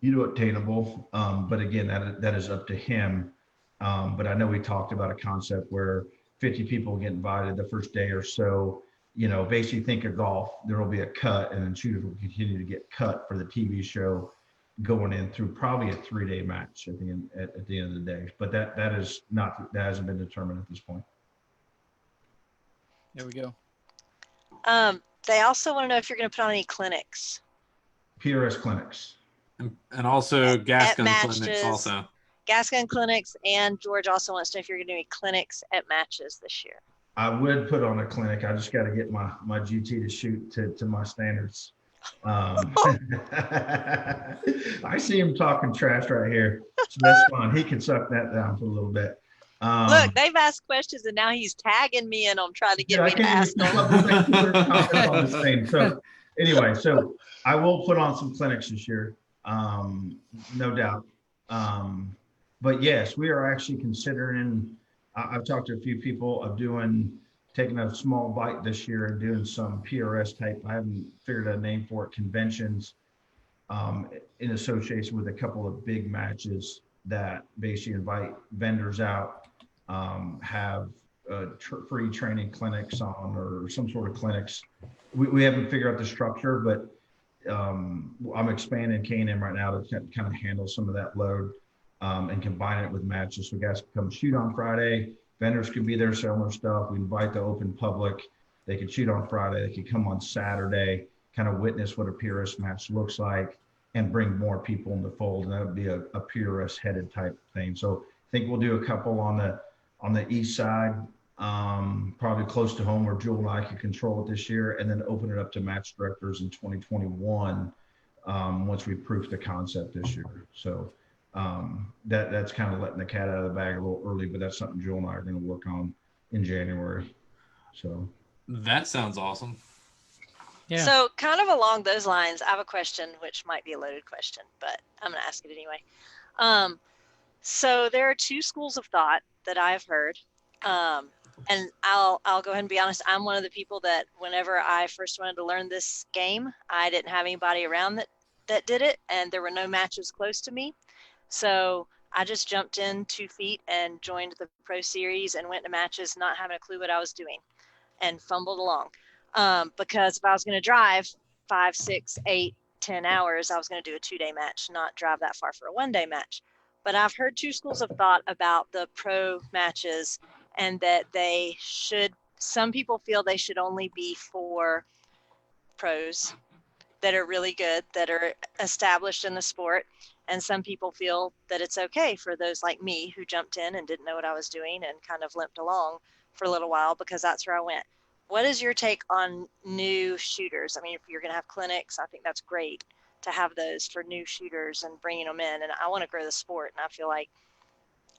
attainable. But again, that is up to him. But I know we talked about a concept where 50 people get invited the first day or so. Basically think of golf. There will be a cut, and then shooters will continue to get cut for the TV show going in through probably a 3-day match at the end of the day. But that hasn't been determined at this point. There we go. They also want to know if you're going to put on any clinics. PRS clinics. And also Gascon matches. clinics also. Gascon clinics, and George also wants to know if you're going to do any clinics at matches this year. I would put on a clinic. I just got to get my GT to shoot to my standards. I see him talking trash right here, so that's fine. He can suck that down for a little bit. Look, they've asked questions, and now he's tagging me in on trying to get me to ask them. On this thing. So anyway, so I will put on some clinics this year, no doubt. But yes, we are actually considering. I've talked to a few people of taking a small bite this year and doing some PRS type. I haven't figured out a name for it. Conventions in association with a couple of big matches that basically invite vendors out, have free training clinics on or some sort of clinics. We haven't figured out the structure, but I'm expanding K&M right now to kind of handle some of that load and combine it with matches. So guys can come shoot on Friday. Vendors could be there selling their stuff. We invite the open public. They could shoot on Friday. They could come on Saturday, kind of witness what a PRS match looks like and bring more people in the fold. And that would be a PRS headed type thing. So I think we'll do a couple on the east side, probably close to home where Jewel and I can control it this year, and then open it up to match directors in 2021 once we proof the concept this year. So that's kind of letting the cat out of the bag a little early, but that's something Joel and I are going to work on in January. So that sounds awesome. Yeah. So kind of along those lines, I have a question, which might be a loaded question, but I'm going to ask it anyway. So there are two schools of thought that I've heard. And I'll go ahead and be honest. I'm one of the people that whenever I first wanted to learn this game, I didn't have anybody around that did it, and there were no matches close to me. So I just jumped in 2 feet and joined the pro series and went to matches, not having a clue what I was doing, and fumbled along. Because if I was going to drive 5, 6, 8, 10 hours, I was going to do a 2-day match, not drive that far for a 1-day match. But I've heard two schools of thought about the pro matches, and that some people feel they should only be for pros that are really good, that are established in the sport. And some people feel that it's okay for those like me who jumped in and didn't know what I was doing and kind of limped along for a little while because that's where I went. What is your take on new shooters? I mean, if you're going to have clinics, I think that's great to have those for new shooters and bringing them in. And I want to grow the sport. And I feel like,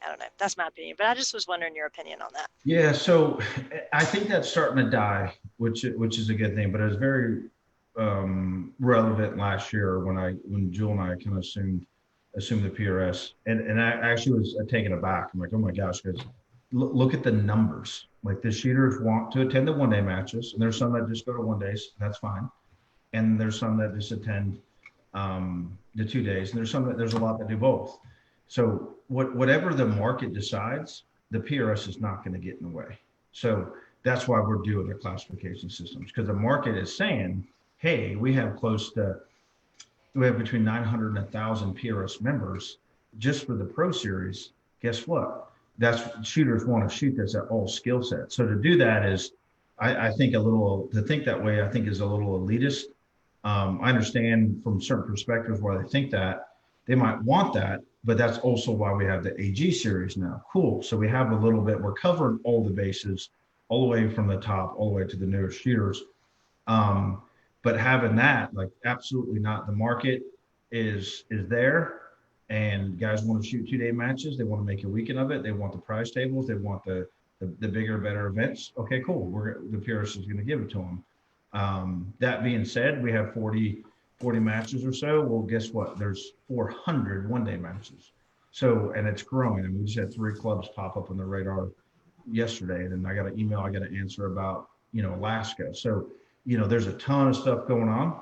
I don't know, that's my opinion, but I just was wondering your opinion on that. Yeah. So I think that's starting to die, which is a good thing, but it was very relevant last year when Jewel and I kind of assumed the PRS, and I actually was taken aback. I'm like, oh my gosh, guys, look at the numbers. Like the shooters want to attend the 1-day matches, and there's some that just go to 1 days, that's fine. And there's some that just attend the 2 days, and there's a lot that do both. So whatever the market decides, the PRS is not going to get in the way. So that's why we're doing the classification systems, because the market is saying, hey, we have between 900 and 1,000 PRS members. just for the pro series, guess what? That's shooters want to shoot this at all skill sets. So to do that is, I think to think that way, I think is a little elitist. I understand from certain perspectives why they think that. They might want that, but that's also why we have the AG series now. Cool. So we have a little bit, we're covering all the bases, all the way from the top, all the way to the newest shooters. But having that, like, absolutely not. The market is there, and guys want to shoot 2-day matches. They want to make a weekend of it. They want the prize tables. They want the bigger, better events. Okay, cool. The PRS is going to give it to them. That being said, we have 40 matches or so. Well, guess what? There's 400 one-day matches. So, and it's growing. I mean, we just had 3 clubs pop up on the radar yesterday, and then I got an email I got to answer about, Alaska. So, there's a ton of stuff going on,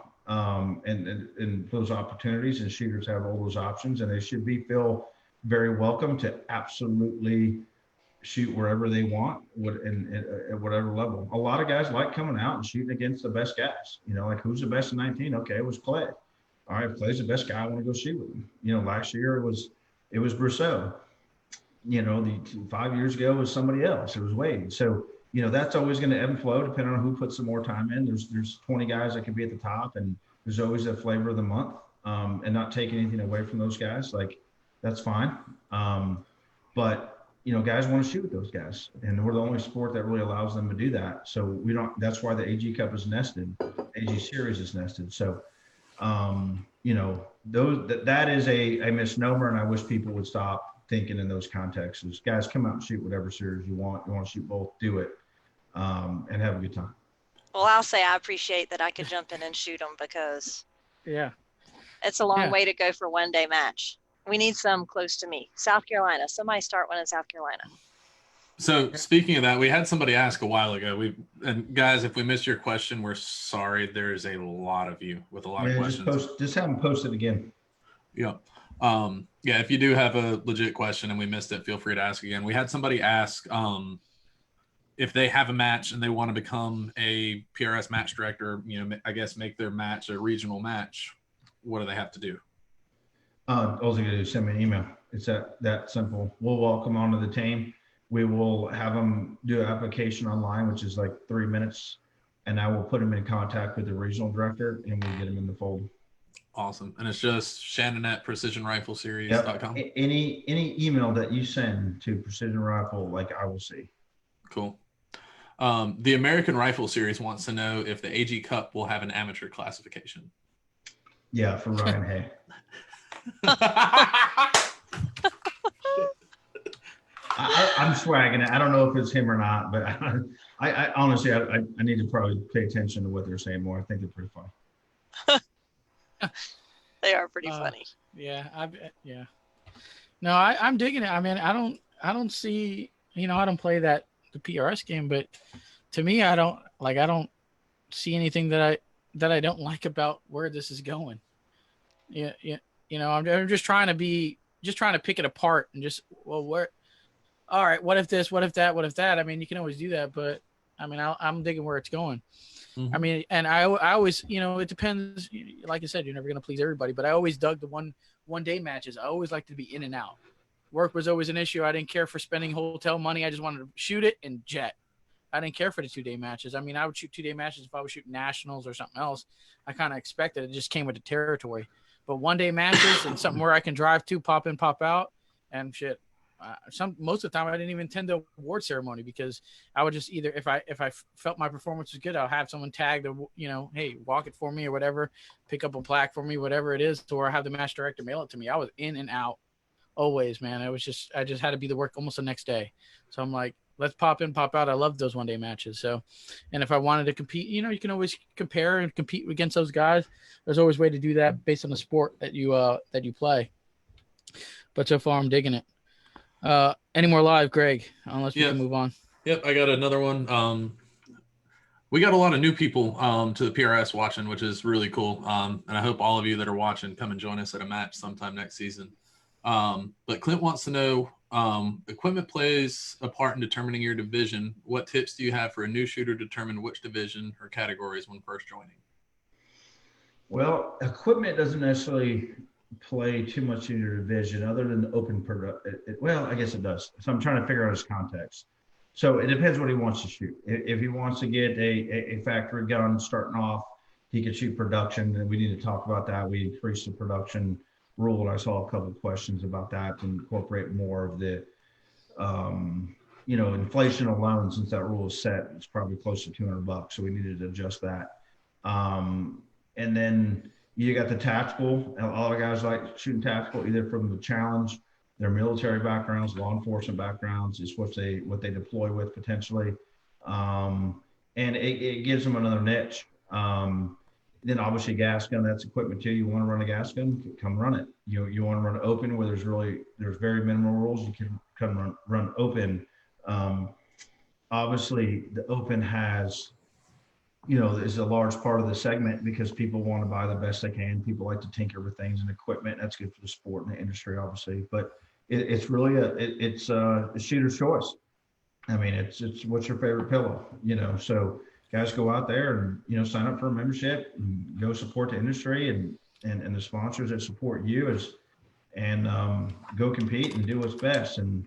and those opportunities, and shooters have all those options, and they should feel very welcome to absolutely shoot wherever they want, at whatever level. A lot of guys like coming out and shooting against the best guys. Like, who's the best in 19? Okay, it was Clay. All right, if Clay's the best guy, I want to go shoot with him. Last year it was Brousseau. 5 years ago it was somebody else. It was Wade. So, that's always going to ebb and flow depending on who puts some more time in. There's 20 guys that could be at the top, and there's always a flavor of the month, and not taking anything away from those guys. Like, that's fine. But guys want to shoot with those guys, and we're the only sport that really allows them to do that. So that's why the AG Cup is nested, AG Series is nested. So, that is a misnomer, and I wish people would stop thinking in those contexts. Guys, come out and shoot whatever series you want. You want to shoot both, do it, and have a good time. Well, I'll say I appreciate that I could jump in and shoot them, because it's a long way to go for one day match. We need some close to me. South Carolina. Somebody start one in South Carolina. So speaking of that, we had somebody ask a while ago. And guys, if we missed your question, we're sorry. There's a lot of you with a lot of questions. Just have them post it again. Yeah. If you do have a legit question and we missed it, feel free to ask again. We had somebody ask if they have a match and they want to become a PRS match director, I guess make their match a regional match. What do they have to do? All they got to do is send me an email. It's that simple. We'll welcome onto the team. We will have them do an application online, which is like 3 minutes, and I will put them in contact with the regional director, and we'll get them in the fold. Awesome. And it's just Shannon at precisionrifleseries.com. Yep. Any email that you send to Precision Rifle, like, I will see. Cool. The American Rifle Series wants to know if the AG Cup will have an amateur classification. Yeah, for Ryan Hay. I'm swagging it. I don't know if it's him or not, but I honestly, I need to probably pay attention to what they're saying more. I think they're pretty funny. They are pretty funny. Yeah. No, I'm digging it. I mean, I don't see, I don't play the PRS game, but to me, I don't see anything that I don't like about where this is going. Yeah. I'm just trying to pick it apart and all right, what if this, what if that, what if that? I mean, you can always do that, but I mean, I'm digging where it's going. Mm-hmm. I mean, and I always, it depends. Like I said, you're never going to please everybody, but I always dug the one day matches. I always liked to be in and out. Work was always an issue. I didn't care for spending hotel money. I just wanted to shoot it and jet. I didn't care for the 2-day matches. I mean, I would shoot 2-day matches if I was shooting nationals or something else. I kind of expected it. Just came with the territory. But 1-day matches and something where I can drive to, pop in, pop out, and shit. Most of the time I didn't even attend the award ceremony, because I would just either, if I felt my performance was good, I'll have someone tag hey, walk it for me or whatever, pick up a plaque for me, whatever it is, or have the match director mail it to me. I was in and out always, man. I just had to be the work almost the next day. So I'm like, let's pop in, pop out. I love those 1-day matches. So, and if I wanted to compete, you can always compare and compete against those guys. There's always a way to do that based on the sport that you play. But so far I'm digging it. Any more live, Greg? Unless we can move on. Yep, I got another one. We got a lot of new people to the PRS watching, which is really cool. And I hope all of you that are watching come and join us at a match sometime next season. But Clint wants to know, equipment plays a part in determining your division. What tips do you have for a new shooter to determine which division or categories when first joining? Well, equipment doesn't necessarily play too much in your division other than the open product. Well, I guess it does. So I'm trying to figure out his context. So it depends what he wants to shoot. If he wants to get a factory gun starting off, he could shoot production, and we need to talk about that. We increased the production rule, and I saw a couple of questions about that to incorporate more of the, inflation alone. Since that rule is set, it's probably close to $200, so we needed to adjust that. And then you got the tactical. A lot of guys like shooting tactical, either from the challenge, their military backgrounds, law enforcement backgrounds, is what they deploy with potentially, and it gives them another niche. Then obviously gas gun, that's equipment too. You want to run a gas gun, come run it. You want to run open where there's very minimal rules. You can come run open. Obviously the open has, is a large part of the segment because people want to buy the best they can. People like to tinker with things and equipment. That's good for the sport and the industry, obviously. But it's really a shooter's choice. I mean, it's what's your favorite pillow, So guys, go out there and sign up for a membership and go support the industry and the sponsors that support you and go compete and do what's best. And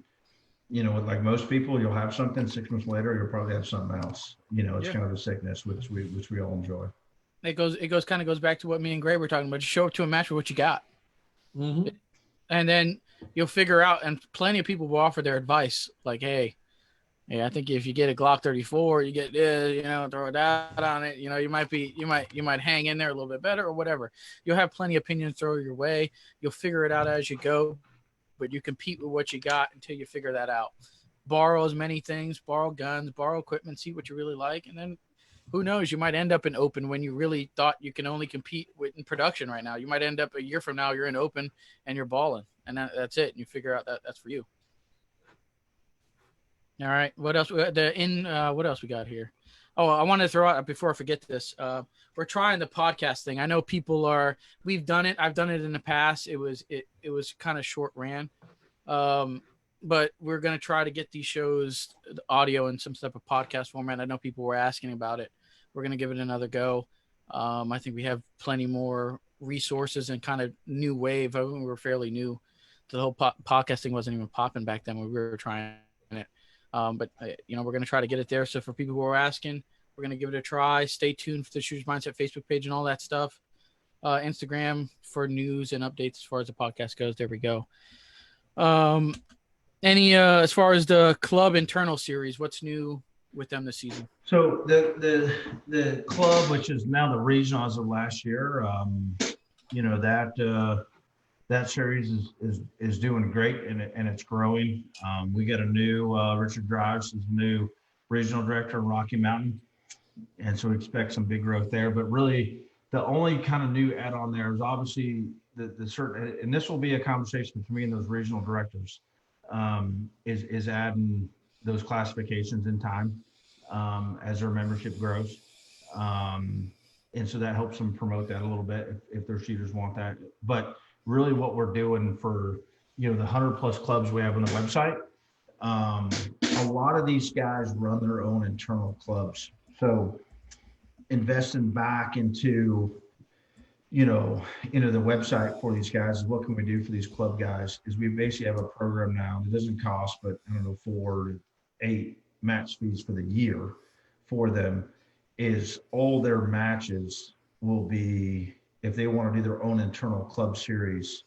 like most people, you'll have something 6 months later, you'll probably have something else. It's kind of a sickness, which we all enjoy. It goes back to what me and Gray were talking about. Just show up to a match with what you got. Mm-hmm. And then you'll figure out, and plenty of people will offer their advice. Like, hey, I think if you get a Glock 34, you get this, throw a dot on it. You might hang in there a little bit better or whatever. You'll have plenty of opinions thrown your way. You'll figure it out as you go, but you compete with what you got until you figure that out. Borrow as many things, borrow guns, borrow equipment, see what you really like. And then who knows, you might end up in open when you really thought you can only compete in production right now. You might end up a year from now, you're in open and you're balling, and that's it. And you figure out that's for you. All right. What else? What else we got here? Oh, I want to throw out before I forget this. We're trying the podcast thing. I know we've done it. I've done it in the past. It was kind of short ran. But we're going to try to get these shows, the audio in some type of podcast format. I know people were asking about it. We're going to give it another go. I think we have plenty more resources and kind of new wave. I mean, we were fairly new. The whole podcasting wasn't even popping back then when we were trying it. But we're going to try to get it there. So for people who are asking, we're going to give it a try. Stay tuned for the Shooters Mindset Facebook page and all that stuff. Instagram for news and updates as far as the podcast goes. There we go. As far as the club internal series, what's new with them this season? So the club, which is now the regional as of last year, that series is doing great and it's growing. We got a new Richard Drives is the new regional director in Rocky Mountain, and so we expect some big growth there. But really, the only kind of new add-on there is obviously the certain, and this will be a conversation between me and those regional directors, is adding those classifications in time as their membership grows. And so that helps them promote that a little bit if their shooters want that. But really what we're doing for, the 100+ clubs we have on the website, a lot of these guys run their own internal clubs. So investing back into, the website for these guys is what can we do for these club guys is we basically have a program now that doesn't cost, but 4 to 8 match fees for the year for them, is all their matches will be, if they want to do their own internal club series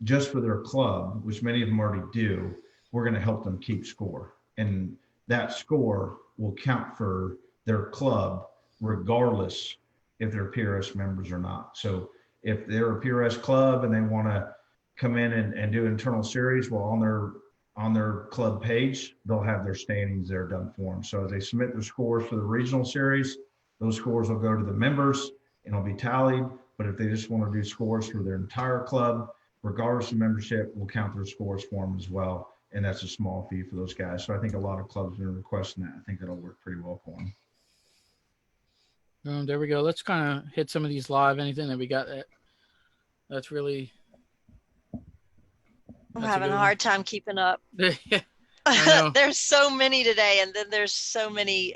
just for their club, which many of them already do, we're going to help them keep score. And that score will count for their club regardless if they're PRS members or not. So if they're a PRS club and they want to come in and do internal series, well, on their club page, they'll have their standings there done for them. So as they submit their scores for the regional series, those scores will go to the members and it'll be tallied. But if they just want to do scores for their entire club, regardless of membership, we'll count their scores for them as well. And that's a small fee for those guys. So I think a lot of clubs have been requesting that. I think that'll work pretty well for them. There we go. Let's kind of hit some of these live. Anything that we got that's really. I'm having a hard time keeping up. I know. There's so many today, and then there's so many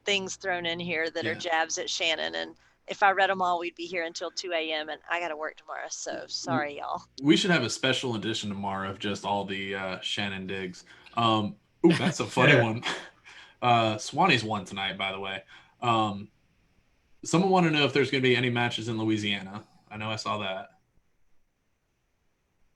things thrown in here that are jabs at Shannon, and if I read them all, we'd be here until 2 a.m. and I got to work tomorrow. So sorry, y'all. We should have a special edition tomorrow of just all the Shannon digs. Ooh, that's a funny one. Swanee's won tonight, by the way. Someone want to know if there's going to be any matches in Louisiana. I know I saw that.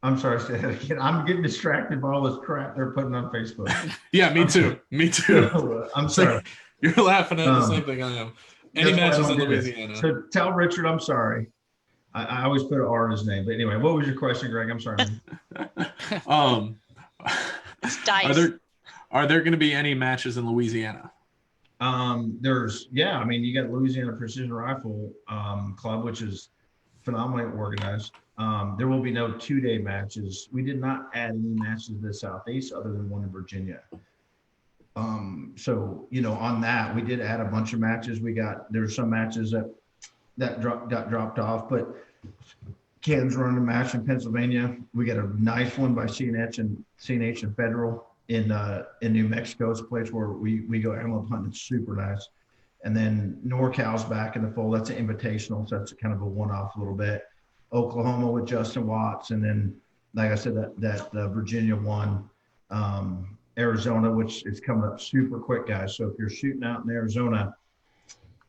I'm sorry, say that again. I'm getting distracted by all this crap they're putting on Facebook. Yeah, me too. Me too. I'm sorry. You're laughing at the same thing I am. Any matches in Louisiana? So tell Richard I'm sorry. I always put an R in his name. But anyway, what was your question, Greg? I'm sorry. It's dice. Are there going to be any matches in Louisiana? I mean, you got Louisiana Precision Rifle Club, which is phenomenally organized. There will be no 2-day matches. We did not add any matches to the Southeast other than one in Virginia. So, on that, we did add a bunch of matches. There's some matches that got dropped off, but Cam's running a match in Pennsylvania. We got a nice one by CNH and Federal in New Mexico. It's a place where we go antelope hunting. It's super nice. And then NorCal's back in the fold. That's an invitational, so that's kind of a one-off a little bit. Oklahoma with Justin Watts, and then, like I said, that Virginia one, Arizona, which is coming up super quick, guys. So if you're shooting out in Arizona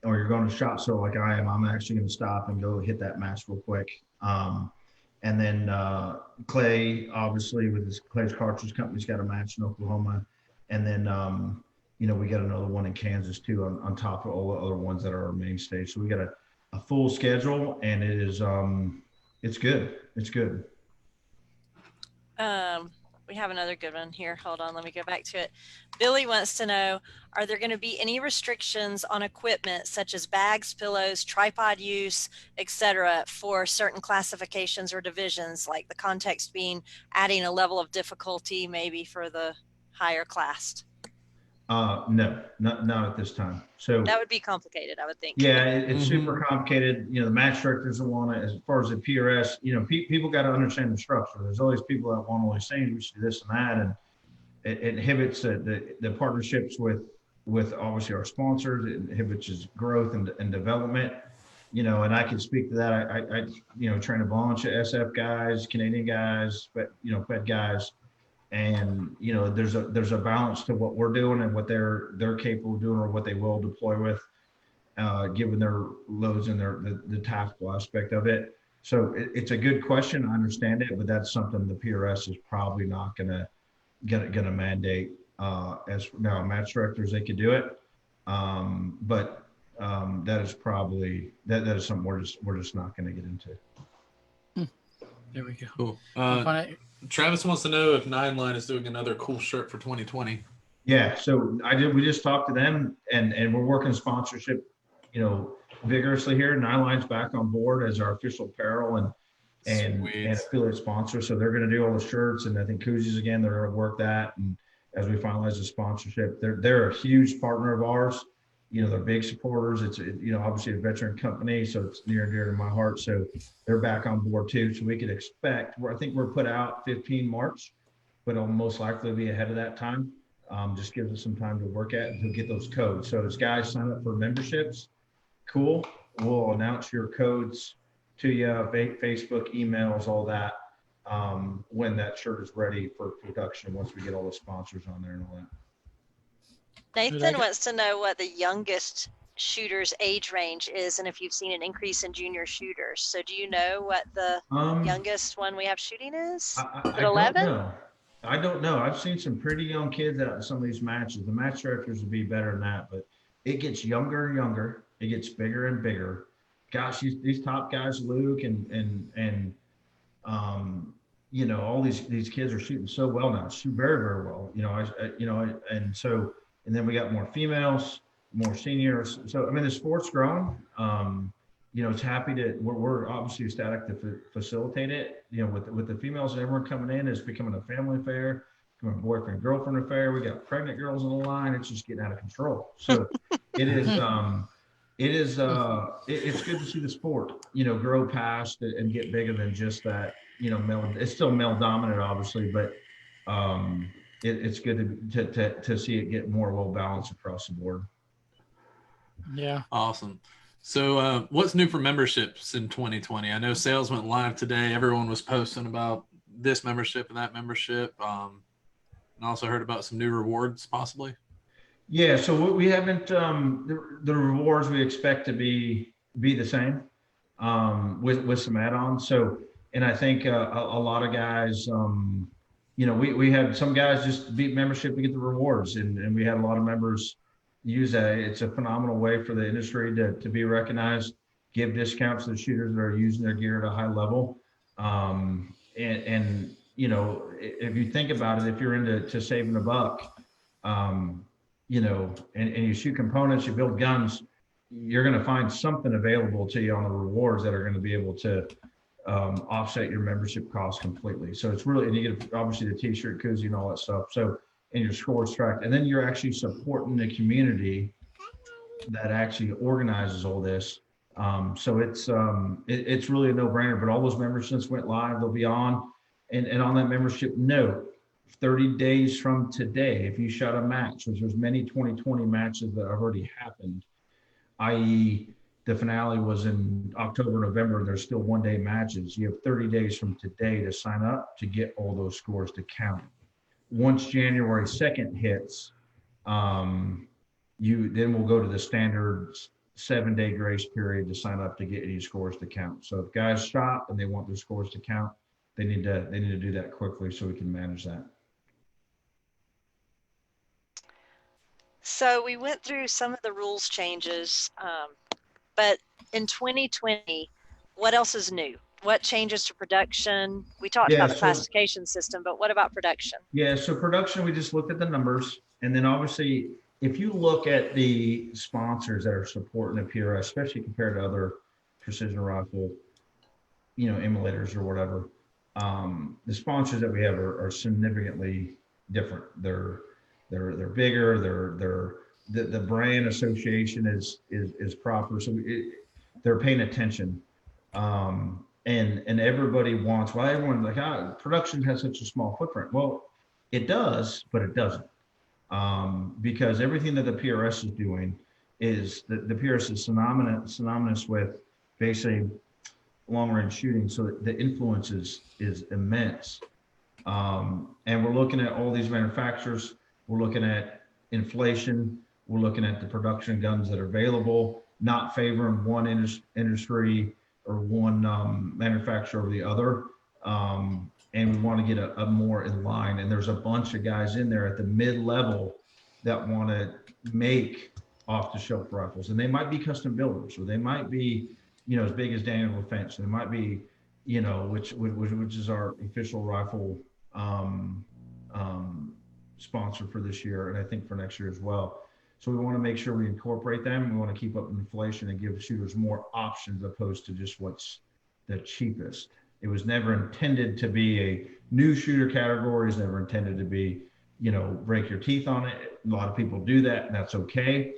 or you're going to SHOT Show like I am, I'm actually going to stop and go hit that match real quick. And then Clay, obviously, with his Clay's Cartridge Company's got a match in Oklahoma. And then, we got another one in Kansas, too, on top of all the other ones that are our main stage. So we got a full schedule, and it is it's good. It's good. We have another good one here. Hold on, let me go back to it. Billy wants to know, are there going to be any restrictions on equipment such as bags, pillows, tripod use, etc., for certain classifications or divisions, like the context being adding a level of difficulty maybe for the higher class? No, not at this time. So that would be complicated, I would think. Yeah, it's super complicated. The match directors will want to, as far as the PRS, people got to understand the structure. There's always people that want to always say we should do this and that, and it inhibits the partnerships with obviously our sponsors. It inhibits growth and development. And I can speak to that. I train a bunch of SF guys, Canadian guys, but Fed guys. And there's a balance to what we're doing and what they're capable of doing or what they will deploy with, given their loads and the tactical aspect of it. So it's a good question. I understand it, but that's something the PRS is probably not gonna mandate. As now, match directors, they could do it, but that is probably that is something we're just not going to get into. There we go. Cool. Travis wants to know if Nine Line is doing another cool shirt for 2020. Yeah, so we just talked to them, and we're working sponsorship, vigorously here. Nine Line's back on board as our official apparel and affiliate sponsor. So they're going to do all the shirts, and I think koozies again. They're going to work that, and as we finalize the sponsorship, they're a huge partner of ours. They're big supporters. It's obviously a veteran company, so it's near and dear to my heart. So they're back on board too. So we could expect. I think we're put out 15 March, but it'll most likely be ahead of that time. Just gives us some time to work at and to get those codes. So as guys sign up for memberships, cool. We'll announce your codes to you, Facebook, emails, all that, when that shirt is ready for production. Once we get all the sponsors on there and all that. Nathan wants to know what the youngest shooter's age range is and if you've seen an increase in junior shooters. So do you know what the youngest one we have shooting is? At 11? I don't know. I've seen some pretty young kids out in some of these matches. The match directors would be better than that, but it gets younger and younger. It gets bigger and bigger. Gosh, these top guys, Luke and all these kids are shooting so well now. Shoot very, very well. And then we got more females, more seniors. So, I mean, the sport's growing. It's happy we're obviously ecstatic to facilitate it. With the females and everyone coming in, it's becoming a family affair, becoming a boyfriend, girlfriend affair. We got pregnant girls on the line. It's just getting out of control. So it's good to see the sport, grow past and get bigger than just that, male. It's still male dominant, obviously, but, it's good to see it get more well balanced across the board. Yeah. Awesome. So what's new for memberships in 2020? I know sales went live today. Everyone was posting about this membership and that membership. And also heard about some new rewards possibly. Yeah, so we haven't the rewards we expect to be the same with some add-ons. So, and I think a lot of guys, we had some guys just beat membership to get the rewards, and we had a lot of members use that. It's a phenomenal way for the industry to be recognized, give discounts to the shooters that are using their gear at a high level. And if you think about it, if you're into saving a buck, and you shoot components, you build guns, you're going to find something available to you on the rewards that are going to be able to offset your membership costs completely. So it's really, and you get obviously the t-shirt, koozie, and all that stuff. So, and your scores tracked, and then you're actually supporting the community that actually organizes all this. So it's really a no-brainer, but all those memberships went live, they'll be on. And on that membership note, 30 days from today, if you shot a match, which there's many 2020 matches that have already happened, i.e. the finale was in October, November, and there's still one-day matches. You have 30 days from today to sign up to get all those scores to count. Once January 2nd hits, then we'll go to the standard 7-day grace period to sign up to get any scores to count. So if guys shop and they want their scores to count, they need to do that quickly so we can manage that. So we went through some of the rules changes, but in 2020, what else is new? What changes to production? We talked about the classification system, but what about production? Yeah, so production, we just looked at the numbers. And then obviously, if you look at the sponsors that are supporting the PRS, especially compared to other precision rifle, emulators or whatever, the sponsors that we have are significantly different. They're bigger. The brand association is proper. So they're paying attention. And everybody wants, everyone's like, production has such a small footprint. Well, it does, but it doesn't. Because everything that the PRS is doing is the PRS is synonymous with basically long range shooting. So the influence is immense. And we're looking at all these manufacturers. We're looking at inflation. We're looking at the production guns that are available, not favoring one industry or one manufacturer over the other. And we want to get a more in line. And there's a bunch of guys in there at the mid-level that want to make off-the-shelf rifles. And they might be custom builders, or they might be, as big as Daniel Defense. They might be, which is our official rifle sponsor for this year, and I think for next year as well. So we want to make sure we incorporate them. We want to keep up with inflation and give shooters more options opposed to just what's the cheapest. It was never intended to be a new shooter category. It's never intended to be, break your teeth on it. A lot of people do that, and that's okay.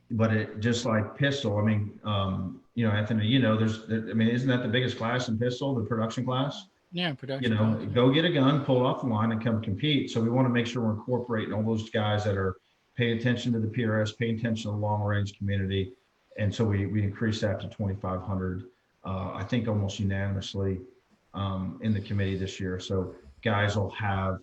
But it just like pistol. I mean, Anthony, isn't that the biggest class in pistol, the production class? Yeah, production. Go get a gun, pull it off the line, and come compete. So we want to make sure we're incorporating all those guys that are paying attention to the PRS, paying attention to the long range community. And so we increased that to 2,500, I think almost unanimously in the committee this year. So guys will have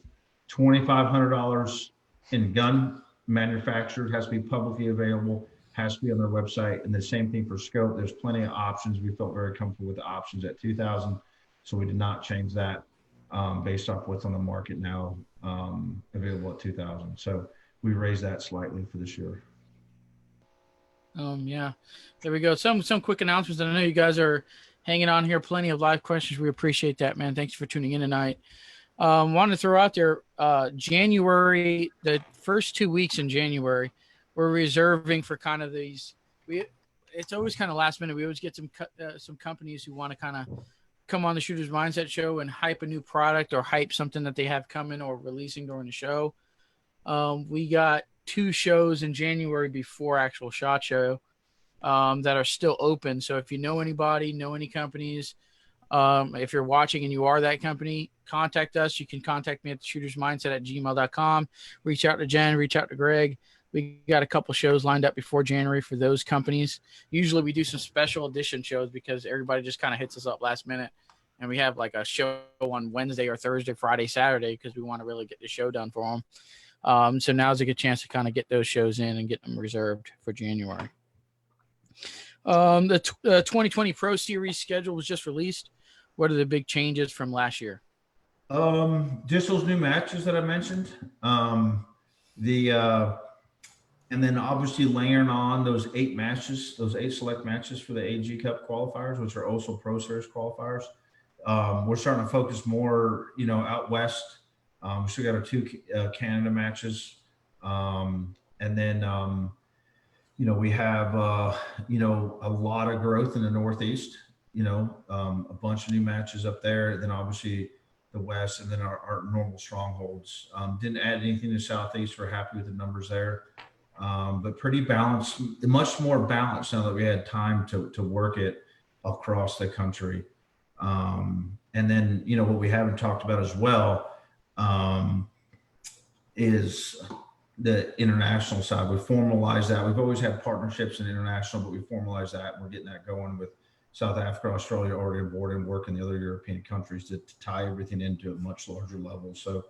$2,500 in gun manufactured, has to be publicly available, has to be on their website. And the same thing for scope. There's plenty of options. We felt very comfortable with the options at 2,000. So we did not change that based off what's on the market now available at 2,000. So we raised that slightly for this year. Yeah, there we go. Some quick announcements. And I know you guys are hanging on here. Plenty of live questions. We appreciate that, man. Thanks for tuning in tonight. Wanted to throw out there January, the first 2 weeks in January, we're reserving for kind of these. It's always kind of last minute. We always get some companies who want to kind of come on the Shooter's Mindset show and hype a new product or hype something that they have coming or releasing during the show. We got 2 shows in January before actual SHOT Show that are still open. So if you know anybody, know any companies, if you're watching and you are that company, contact us. You can contact me at shootersmindset@gmail.com. Reach out to Jen, reach out to Greg. We got a couple shows lined up before January for those companies. Usually we do some special edition shows because everybody just kind of hits us up last minute. And we have like a show on Wednesday or Thursday, Friday, Saturday because we want to really get the show done for them. So now's a good chance to kind of get those shows in and get them reserved for January. The 2020 Pro Series schedule was just released. What are the big changes from last year? Just those new matches that I mentioned. And then obviously layering on those 8 matches, those 8 select matches for the AG Cup qualifiers, which are also Pro Series qualifiers. We're starting to focus more, out west. We still got our 2 Canada matches. And then, we have, a lot of growth in the Northeast, a bunch of new matches up there. Then obviously the West, and then our normal strongholds. Didn't add anything to Southeast. We're happy with the numbers there. But pretty balanced, much more balanced now that we had time to work it across the country. And then, what we haven't talked about as well is the international side. We formalized that. We've always had partnerships in international, but we formalized that. We're getting that going with South Africa, Australia already on board, and working the other European countries to tie everything into a much larger level. So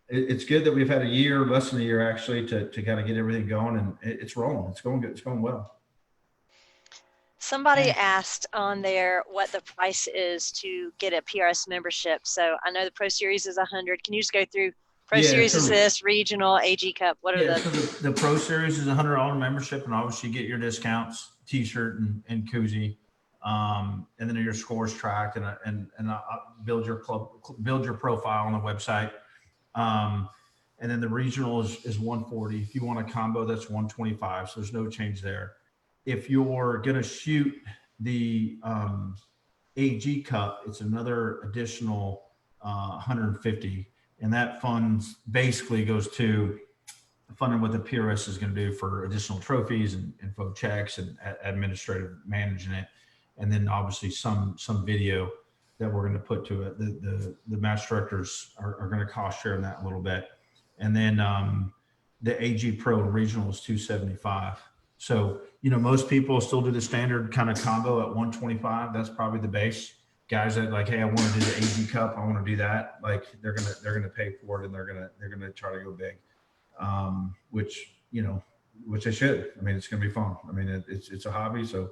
it's good that we've had a year, less than a year actually, to kind of get everything going, and it's rolling. It's going good. It's going well. Somebody asked on there what the price is to get a PRS membership. So I know the Pro Series is 100. Can you just go through Pro Series is this, regional, AG Cup? What are so the Pro Series is $100 membership, and obviously you get your discounts, T-shirt and koozie, and then your scores tracked, and build your profile on the website. And then the regional is 140. If you want a combo, that's 125. So there's no change there. If you're going to shoot the AG Cup, it's another additional 150. And that funds basically goes to funding what the PRS is going to do for additional trophies and info checks and administrative managing it. And then obviously some video that we're going to put to it. The match directors are going to cost share in that a little bit. And then the AG Pro and regional is 275. So, most people still do the standard kind of combo at 125. That's probably the base. Guys that like, hey, I want to do the AG Cup, I want to do that. Like they're gonna pay for it, and they're gonna try to go big, which they should. I mean, it's gonna be fun. I mean, it's a hobby, so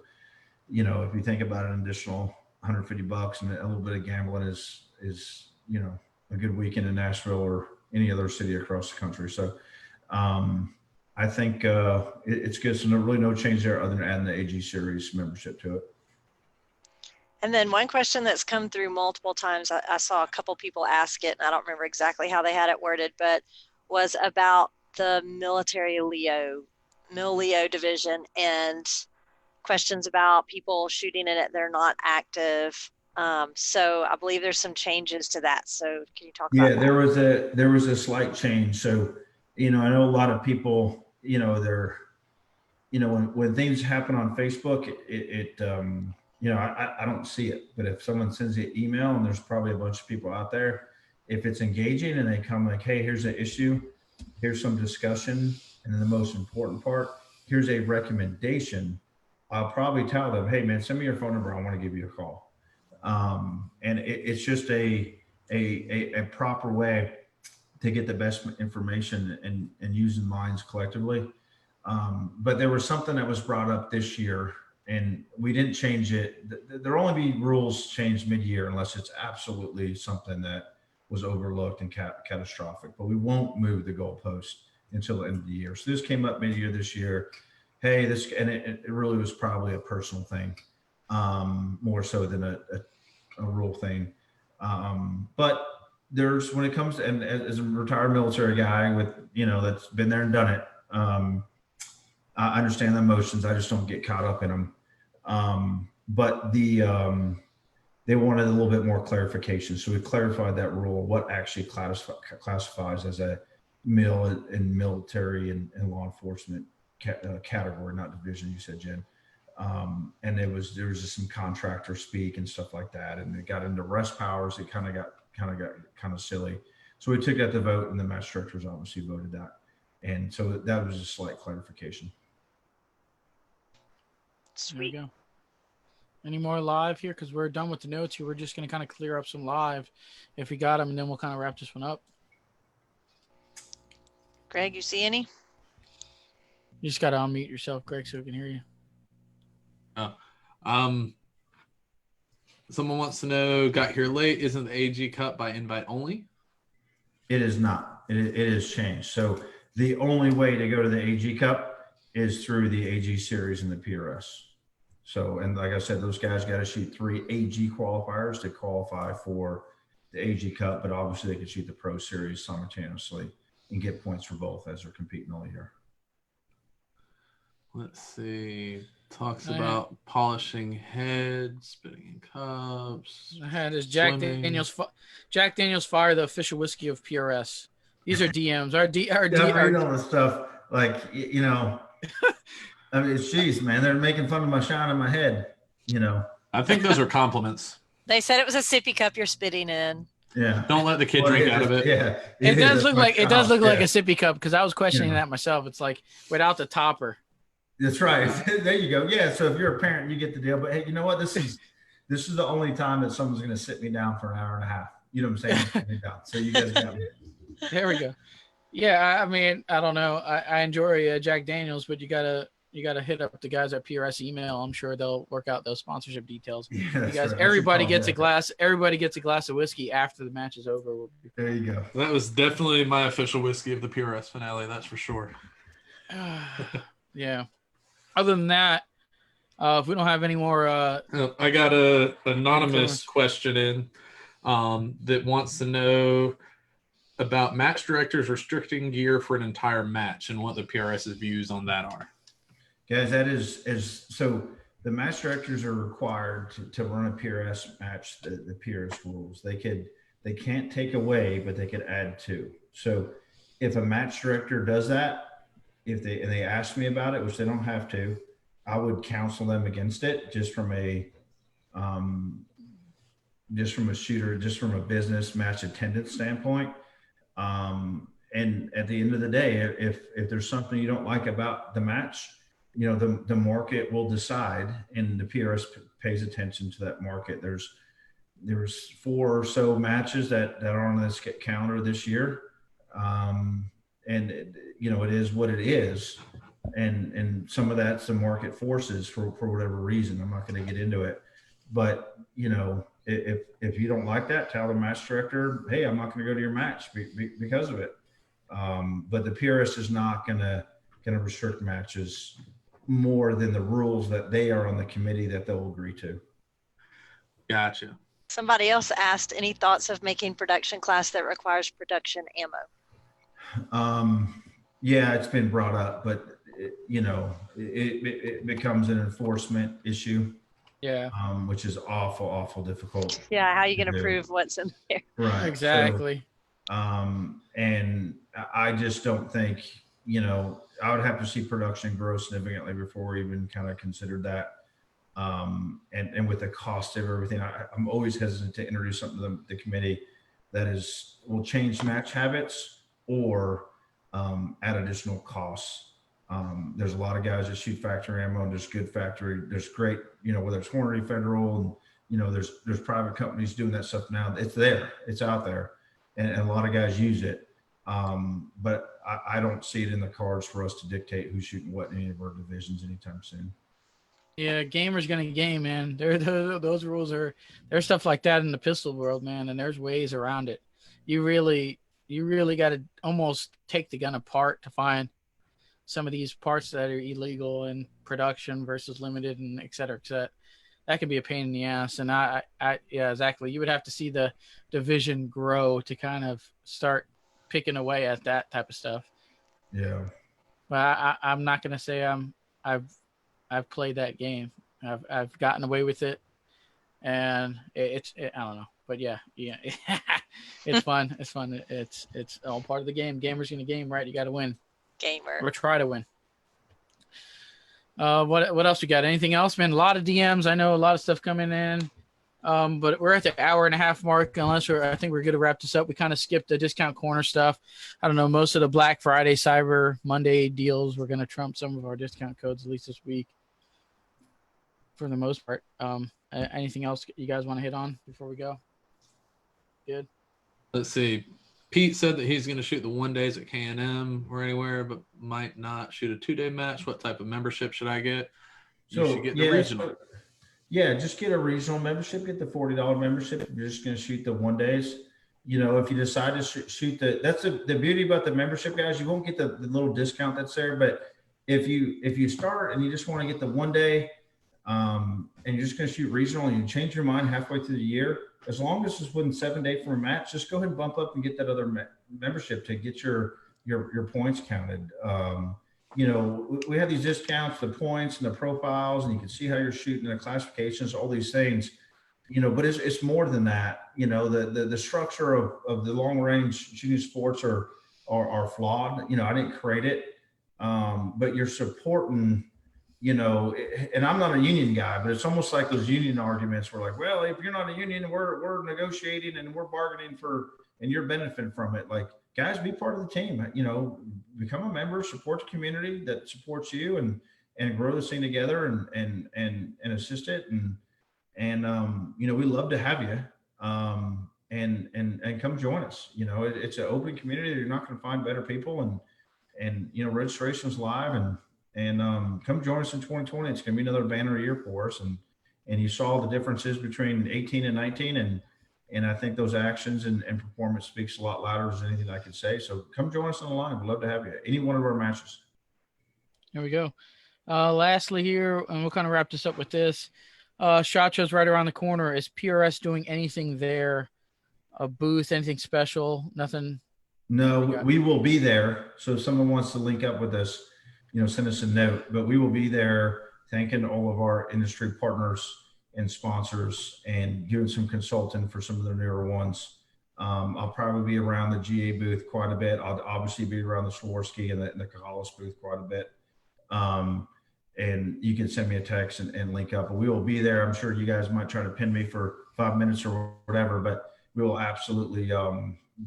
if you think about an additional $150 and a little bit of gambling is a good weekend in Nashville or any other city across the country. So I think it's good. So really no change there other than adding the AG Series membership to it. And then one question that's come through multiple times, I saw a couple people ask it, and I don't remember exactly how they had it worded, but was about the military Mil Leo division and questions about people shooting in it. They're not active. So I believe there's some changes to that. So can you talk about that? Yeah, there was a slight change. So, I know a lot of people, they're, when things happen on Facebook, I don't see it, but if someone sends you an email, and there's probably a bunch of people out there, if it's engaging and they come like, hey, here's the issue, here's some discussion, and then the most important part, here's a recommendation, I'll probably tell them, hey man, send me your phone number, I want to give you a call. And it's just a proper way to get the best information and using minds collectively. But there was something that was brought up this year, and we didn't change it. There'll only be rules changed mid-year unless it's absolutely something that was overlooked and catastrophic. But we won't move the goalpost until the end of the year. So this came up mid-year this year. Hey, and it really was probably a personal thing, more so than a rule thing. But there's, when it comes to, and as a retired military guy with, that's been there and done it, I understand the emotions. I just don't get caught up in them. But they wanted a little bit more clarification. So we clarified that rule, what actually classifies as a mil in military and law enforcement category, not division, you said, Jen. And there was just some contractor speak and stuff like that. And it got into rest powers. It kind of got silly. So we took that to vote, and the match directors obviously voted that. And so that was a slight clarification. There we Sweet. go. Any more live here? Because we're done with the notes here. We're just going to kind of clear up some live if we got them, and then we'll kind of wrap this one up. Greg, you see any? You just got to unmute yourself, Greg, so we can hear you. Someone wants to know, got here late, isn't the AG Cup by invite only? It is not. It is changed. So the only way to go to the AG Cup is through the AG Series and the PRS. So, and like I said, those guys got to shoot 3 AG qualifiers to qualify for the AG Cup, but obviously they could shoot the Pro Series simultaneously and get points for both as they're competing all year. Let's see. Talks about polishing heads, spitting in cups. I had is Jack swimming. Jack Daniels fire the official whiskey of PRS. These are DMs. Our reading all this stuff, like, you know, I mean, jeez, man, they're making fun of my shine in my head, you know. I think those are compliments. They said it was a sippy cup you're spitting in. Yeah. Don't let the kid drink out of it. Yeah. It does look like like a yeah. sippy cup, because I was questioning that myself. It's like without the topper. That's right. There you go. Yeah. So if you're a parent, you get the deal. But hey, you know what? This is the only time that someone's going to sit me down for an hour and a half. You know what I'm saying? Sit me down. So you guys got me. There we go. Yeah, I mean, I don't know. I enjoy Jack Daniels, but you gotta hit up the guys at PRS email. I'm sure they'll work out those sponsorship details. Yeah, you guys, right. everybody gets a glass. Everybody gets a glass of whiskey after the match is over. There you go. That was definitely my official whiskey of the PRS finale. That's for sure. Yeah. Other than that, if we don't have any more, I got a anonymous question in that wants to know about match directors restricting gear for an entire match and what the PRS's views on that are. Guys, that is so the match directors are required to run a PRS match, the PRS rules. They can't take away, but they could add to. So if a match director does that, if they ask me about it, which they don't have to, I would counsel them against it just from a shooter, just from a business match attendance standpoint. And at the end of the day, if there's something you don't like about the match, you know, the market will decide, and the PRS pays attention to that market. There's 4 or so matches that are on this calendar this year. And you know, it is what it is. And some of that's the market forces for whatever reason. I'm not going to get into it, but you know, if you don't like that, tell the match director, hey, I'm not going to go to your match because of it. But the PRS is not going to restrict matches more than the rules that they are on the committee that they'll agree to. Gotcha. Somebody else asked, any thoughts of making production class that requires production ammo? Yeah, it's been brought up, but it becomes an enforcement issue. Yeah. Which is awful difficult. Yeah, how are you going to prove what's in there? Right. Exactly. So, and I just don't think, you know, I would have to see production grow significantly before we even kind of considered that. And with the cost of everything, I'm always hesitant to introduce something to the committee that will change match habits or add additional costs. There's a lot of guys that shoot factory ammo, and there's good factory. There's great, you know, whether it's Hornery, Federal, and you know, there's private companies doing that stuff now. It's there, it's out there, and a lot of guys use it. But I don't see it in the cards for us to dictate who's shooting what in any of our divisions anytime soon. Yeah, gamer's gonna game, man. Those rules there's stuff like that in the pistol world, man, and there's ways around it. You really got to almost take the gun apart to find some of these parts that are illegal in production versus limited, and et cetera, et cetera. That can be a pain in the ass. And I yeah, exactly. You would have to see the division grow to kind of start picking away at that type of stuff. Yeah. But I'm not gonna say I've played that game. I've gotten away with it, and I don't know. But yeah, it's fun. It's fun. It's all part of the game. Gamer's gonna game, right? You got to win. Gamer. Or try to win. What else we got? Anything else, man? A lot of DMs. I know a lot of stuff coming in. But we're at the hour and a half mark. I think we're going to wrap this up. We kind of skipped the discount corner stuff. I don't know. Most of the Black Friday, Cyber Monday deals, we're going to trump some of our discount codes at least this week, for the most part. Anything else you guys want to hit on before we go? Good. Let's see. Pete said that he's going to shoot the 1 days at K&M or anywhere, but might not shoot a 2 day match. What type of membership should I get? You should get the regional. Just get a regional membership. Get the $40 membership. If you're just going to shoot the 1 days. If you decide to shoot that's the beauty about the membership, guys. You won't get the little discount that's there, but if you start and you just want to get the 1 day, and you're just going to shoot regional, and you change your mind halfway through the year, as long as it's within 7 days from a match, just go ahead and bump up and get that other membership to get your points counted. We have these discounts, the points and the profiles, and you can see how you're shooting, the classifications, all these things, but it's more than that. The structure of the long range shooting sports are flawed. I didn't create it. But you're supporting, and I'm not a union guy, but it's almost like those union arguments where like, well, if you're not a union, we're negotiating and we're bargaining and you're benefiting from it. Like, guys, be part of the team, become a member, support the community that supports you and grow the scene together and assist it. And we love to have you. And come join us. It's an open community. You're not going to find better people, and registration's live, and come join us in 2020. It's going to be another banner year for us. And you saw the differences between 18 and 19, and I think those actions and performance speaks a lot louder than anything I could say. So come join us on the line. We'd love to have you at any one of our matches. There we go. Lastly here, and we'll kind of wrap this up with this. SHOT Show's right around the corner. Is PRS doing anything there? A booth, anything special? Nothing? No, we will be there. So if someone wants to link up with us, send us a note. But we will be there thanking all of our industry partners and sponsors and doing some consulting for some of the newer ones. I'll probably be around the GA booth quite a bit. I'll obviously be around the Swarovski and the Kahalas booth quite a bit. And you can send me a text and link up. But we will be there. I'm sure you guys might try to pin me for 5 minutes or whatever, but we will absolutely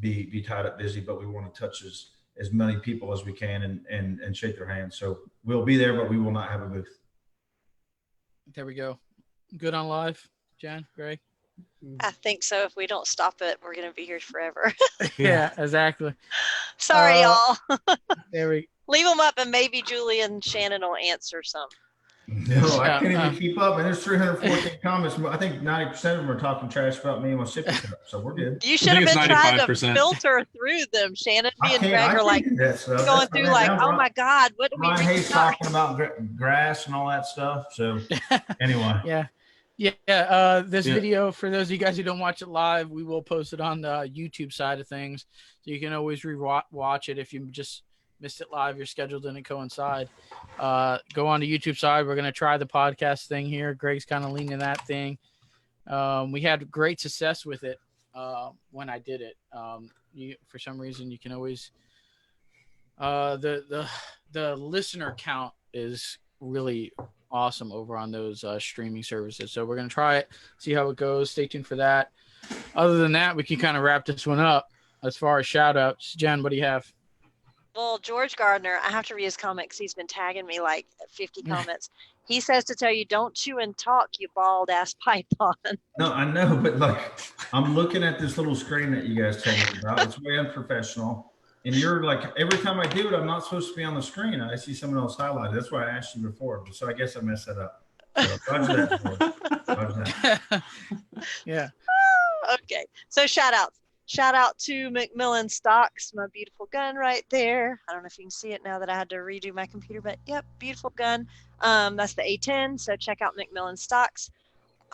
be tied up busy. But we want to touch as many people as we can and shake their hands. So we'll be there, but we will not have a booth. There we go. Good on live, Jen, Greg? I think so. If we don't stop it, we're going to be here forever. Yeah, exactly. Sorry, y'all. There we Leave them up, and maybe Julie and Shannon will answer some. No, I can't even keep up. And there's 314 comments. I think 90% of them are talking trash about me and my sippy cup. So we're good. You should have been trying to filter through them. Shannon, me and Greg are like going through like, oh my God, what do we Ryan Hayes talking about grass and all that stuff. So anyway. Yeah. This video, for those of you guys who don't watch it live, we will post it on the YouTube side of things. So you can always watch it if you just missed it live, your schedule didn't coincide. Go on the YouTube side. We're going to try the podcast thing here. Greg's kind of leaning that thing. We had great success with it when I did it. For some reason, you can always the listener count is really awesome over on those streaming services. So we're going to try it, see how it goes. Stay tuned for that. Other than that, we can kind of wrap this one up as far as shout outs. Jen, what do you have? Well, George Gardner, I have to read his comments. He's been tagging me like 50 comments. He says to tell you, don't chew and talk, you bald ass python. No, I know, but like, I'm looking at this little screen that you guys told me about. It's way unprofessional. And you're like, every time I do it, I'm not supposed to be on the screen. I see someone else highlighted. That's why I asked you before. So I guess I messed that up. So roger that. Yeah. Okay. So shout outs. Shout out to McMillan Stocks, my beautiful gun right there. I don't know if you can see it now that I had to redo my computer, but yep, beautiful gun. That's the A10, so check out McMillan Stocks.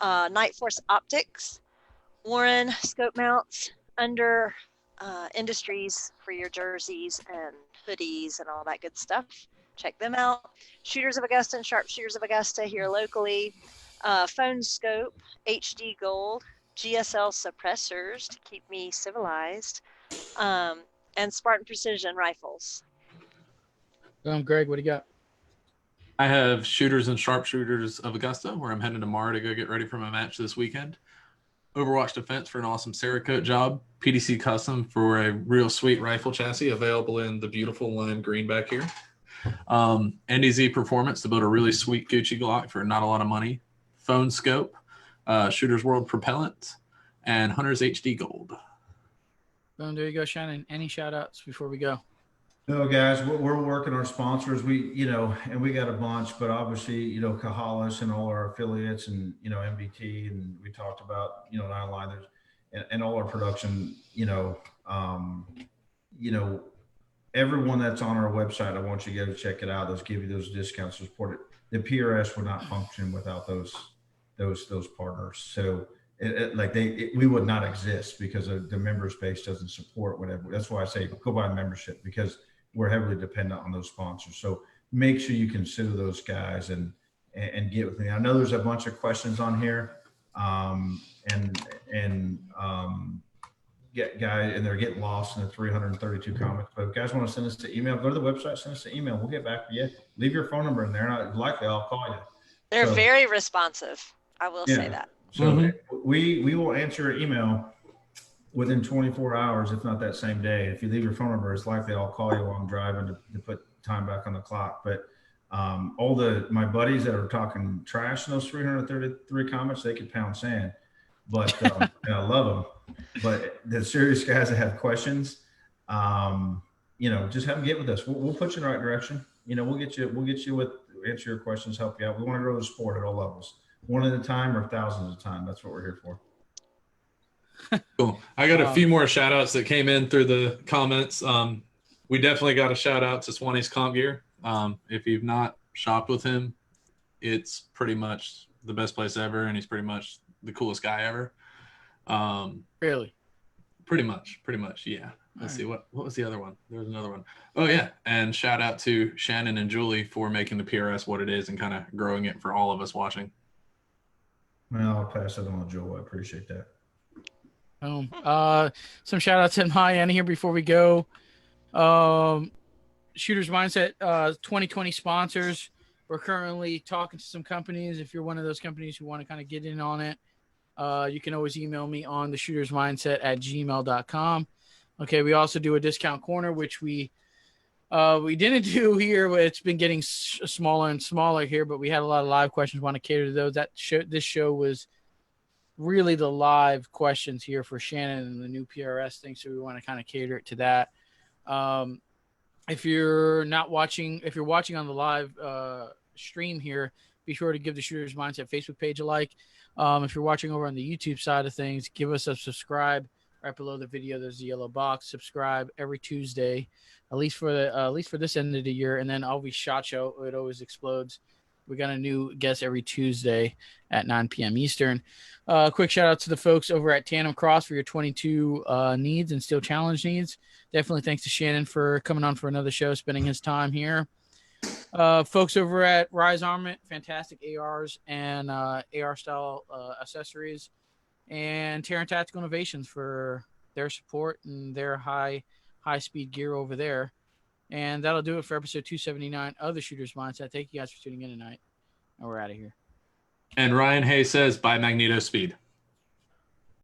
Night Force Optics, Warren Scope Mounts, Under Industries for your jerseys and hoodies and all that good stuff. Check them out. Shooters of Augusta and Sharpshooters of Augusta here locally. Phone Scope, HD Gold, GSL suppressors to keep me civilized, and Spartan Precision rifles. Greg, what do you got? I have Shooters and Sharpshooters of Augusta, where I'm heading tomorrow to go get ready for my match this weekend. Overwatch Defense for an awesome Cerakote job. PDC Custom for a real sweet rifle chassis available in the beautiful lime green back here. NDZ Performance to build a really sweet Gucci Glock for not a lot of money. Phone Scope, Shooter's World Propellant, and Hunter's HD Gold. Boom, there you go, Shannon. Any shout outs before we go? No, guys, we're working our sponsors. And we got a bunch, but obviously, Kahalis and all our affiliates and, MBT, and we talked about, Nine Liners and all our production, everyone that's on our website, I want you to go check it out. Those give you those discounts to support it. The PRS would not function without those partners. So we would not exist because the member space doesn't support whatever. That's why I say go buy a membership, because we're heavily dependent on those sponsors. So make sure you consider those guys and get with me. I know there's a bunch of questions on here, guys, and they're getting lost in the 332 comments. But if guys want to send us an email, go to the website, send us an email. We'll get back to you. Leave your phone number in there, and likely I'll call you. They're very responsive. I will say that. So we will answer your email within 24 hours, if not that same day. If you leave your phone number, it's likely I'll call you while I'm driving to put time back on the clock. But all my buddies that are talking trash in those 333 comments, they could pound sand. But and I love them. But the serious guys that have questions, just have them get with us. We'll put you in the right direction. We'll get you with answer your questions, help you out. We want to grow the sport at all levels, one at a time or thousands at a time. That's what we're here for. Cool. I got a few more shout outs that came in through the comments. We definitely got a shout out to Swanee's Comp Gear. If you've not shopped with him, it's pretty much the best place ever, and he's pretty much the coolest guy ever. Really? Pretty much, yeah. Let's see, what was the other one? There was another one. Oh yeah, and shout out to Shannon and Julie for making the PRS what it is and kind of growing it for all of us watching. Well, I'll pass it on to Joel. I appreciate that. Some shout outs at my end here before we go. Shooter's Mindset 2020 sponsors. We're currently talking to some companies. If you're one of those companies who want to kind of get in on it, you can always email me on the shootersmindset@gmail.com. Okay, we also do a discount corner, which we didn't do here, but it's been getting smaller and smaller here, but we had a lot of live questions. Want to cater to those. This show was really the live questions here for Shannon and the new PRS thing, so we want to kind of cater it to that. If you're watching on the live stream here, be sure to give the Shooters Mindset Facebook page a like. If you're watching over on the YouTube side of things, give us a subscribe. Right below the video, there's the yellow box. Subscribe every Tuesday, at least for this end of the year, and then always SHOT Show. It always explodes. We got a new guest every Tuesday at 9 p.m. Eastern. Quick shout out to the folks over at Tandem Cross for your 22 needs and Steel Challenge needs. Definitely thanks to Shannon for coming on for another show, spending his time here. Folks over at Rise Armament, fantastic ARs and AR style accessories, and Taran Tactical Innovations for their support and their high speed gear over there. And that'll do it for episode 279 of the Shooter's Mindset. Thank you guys for tuning in tonight. And we're out of here. And Ryan Hay says, "Bye, Magneto Speed."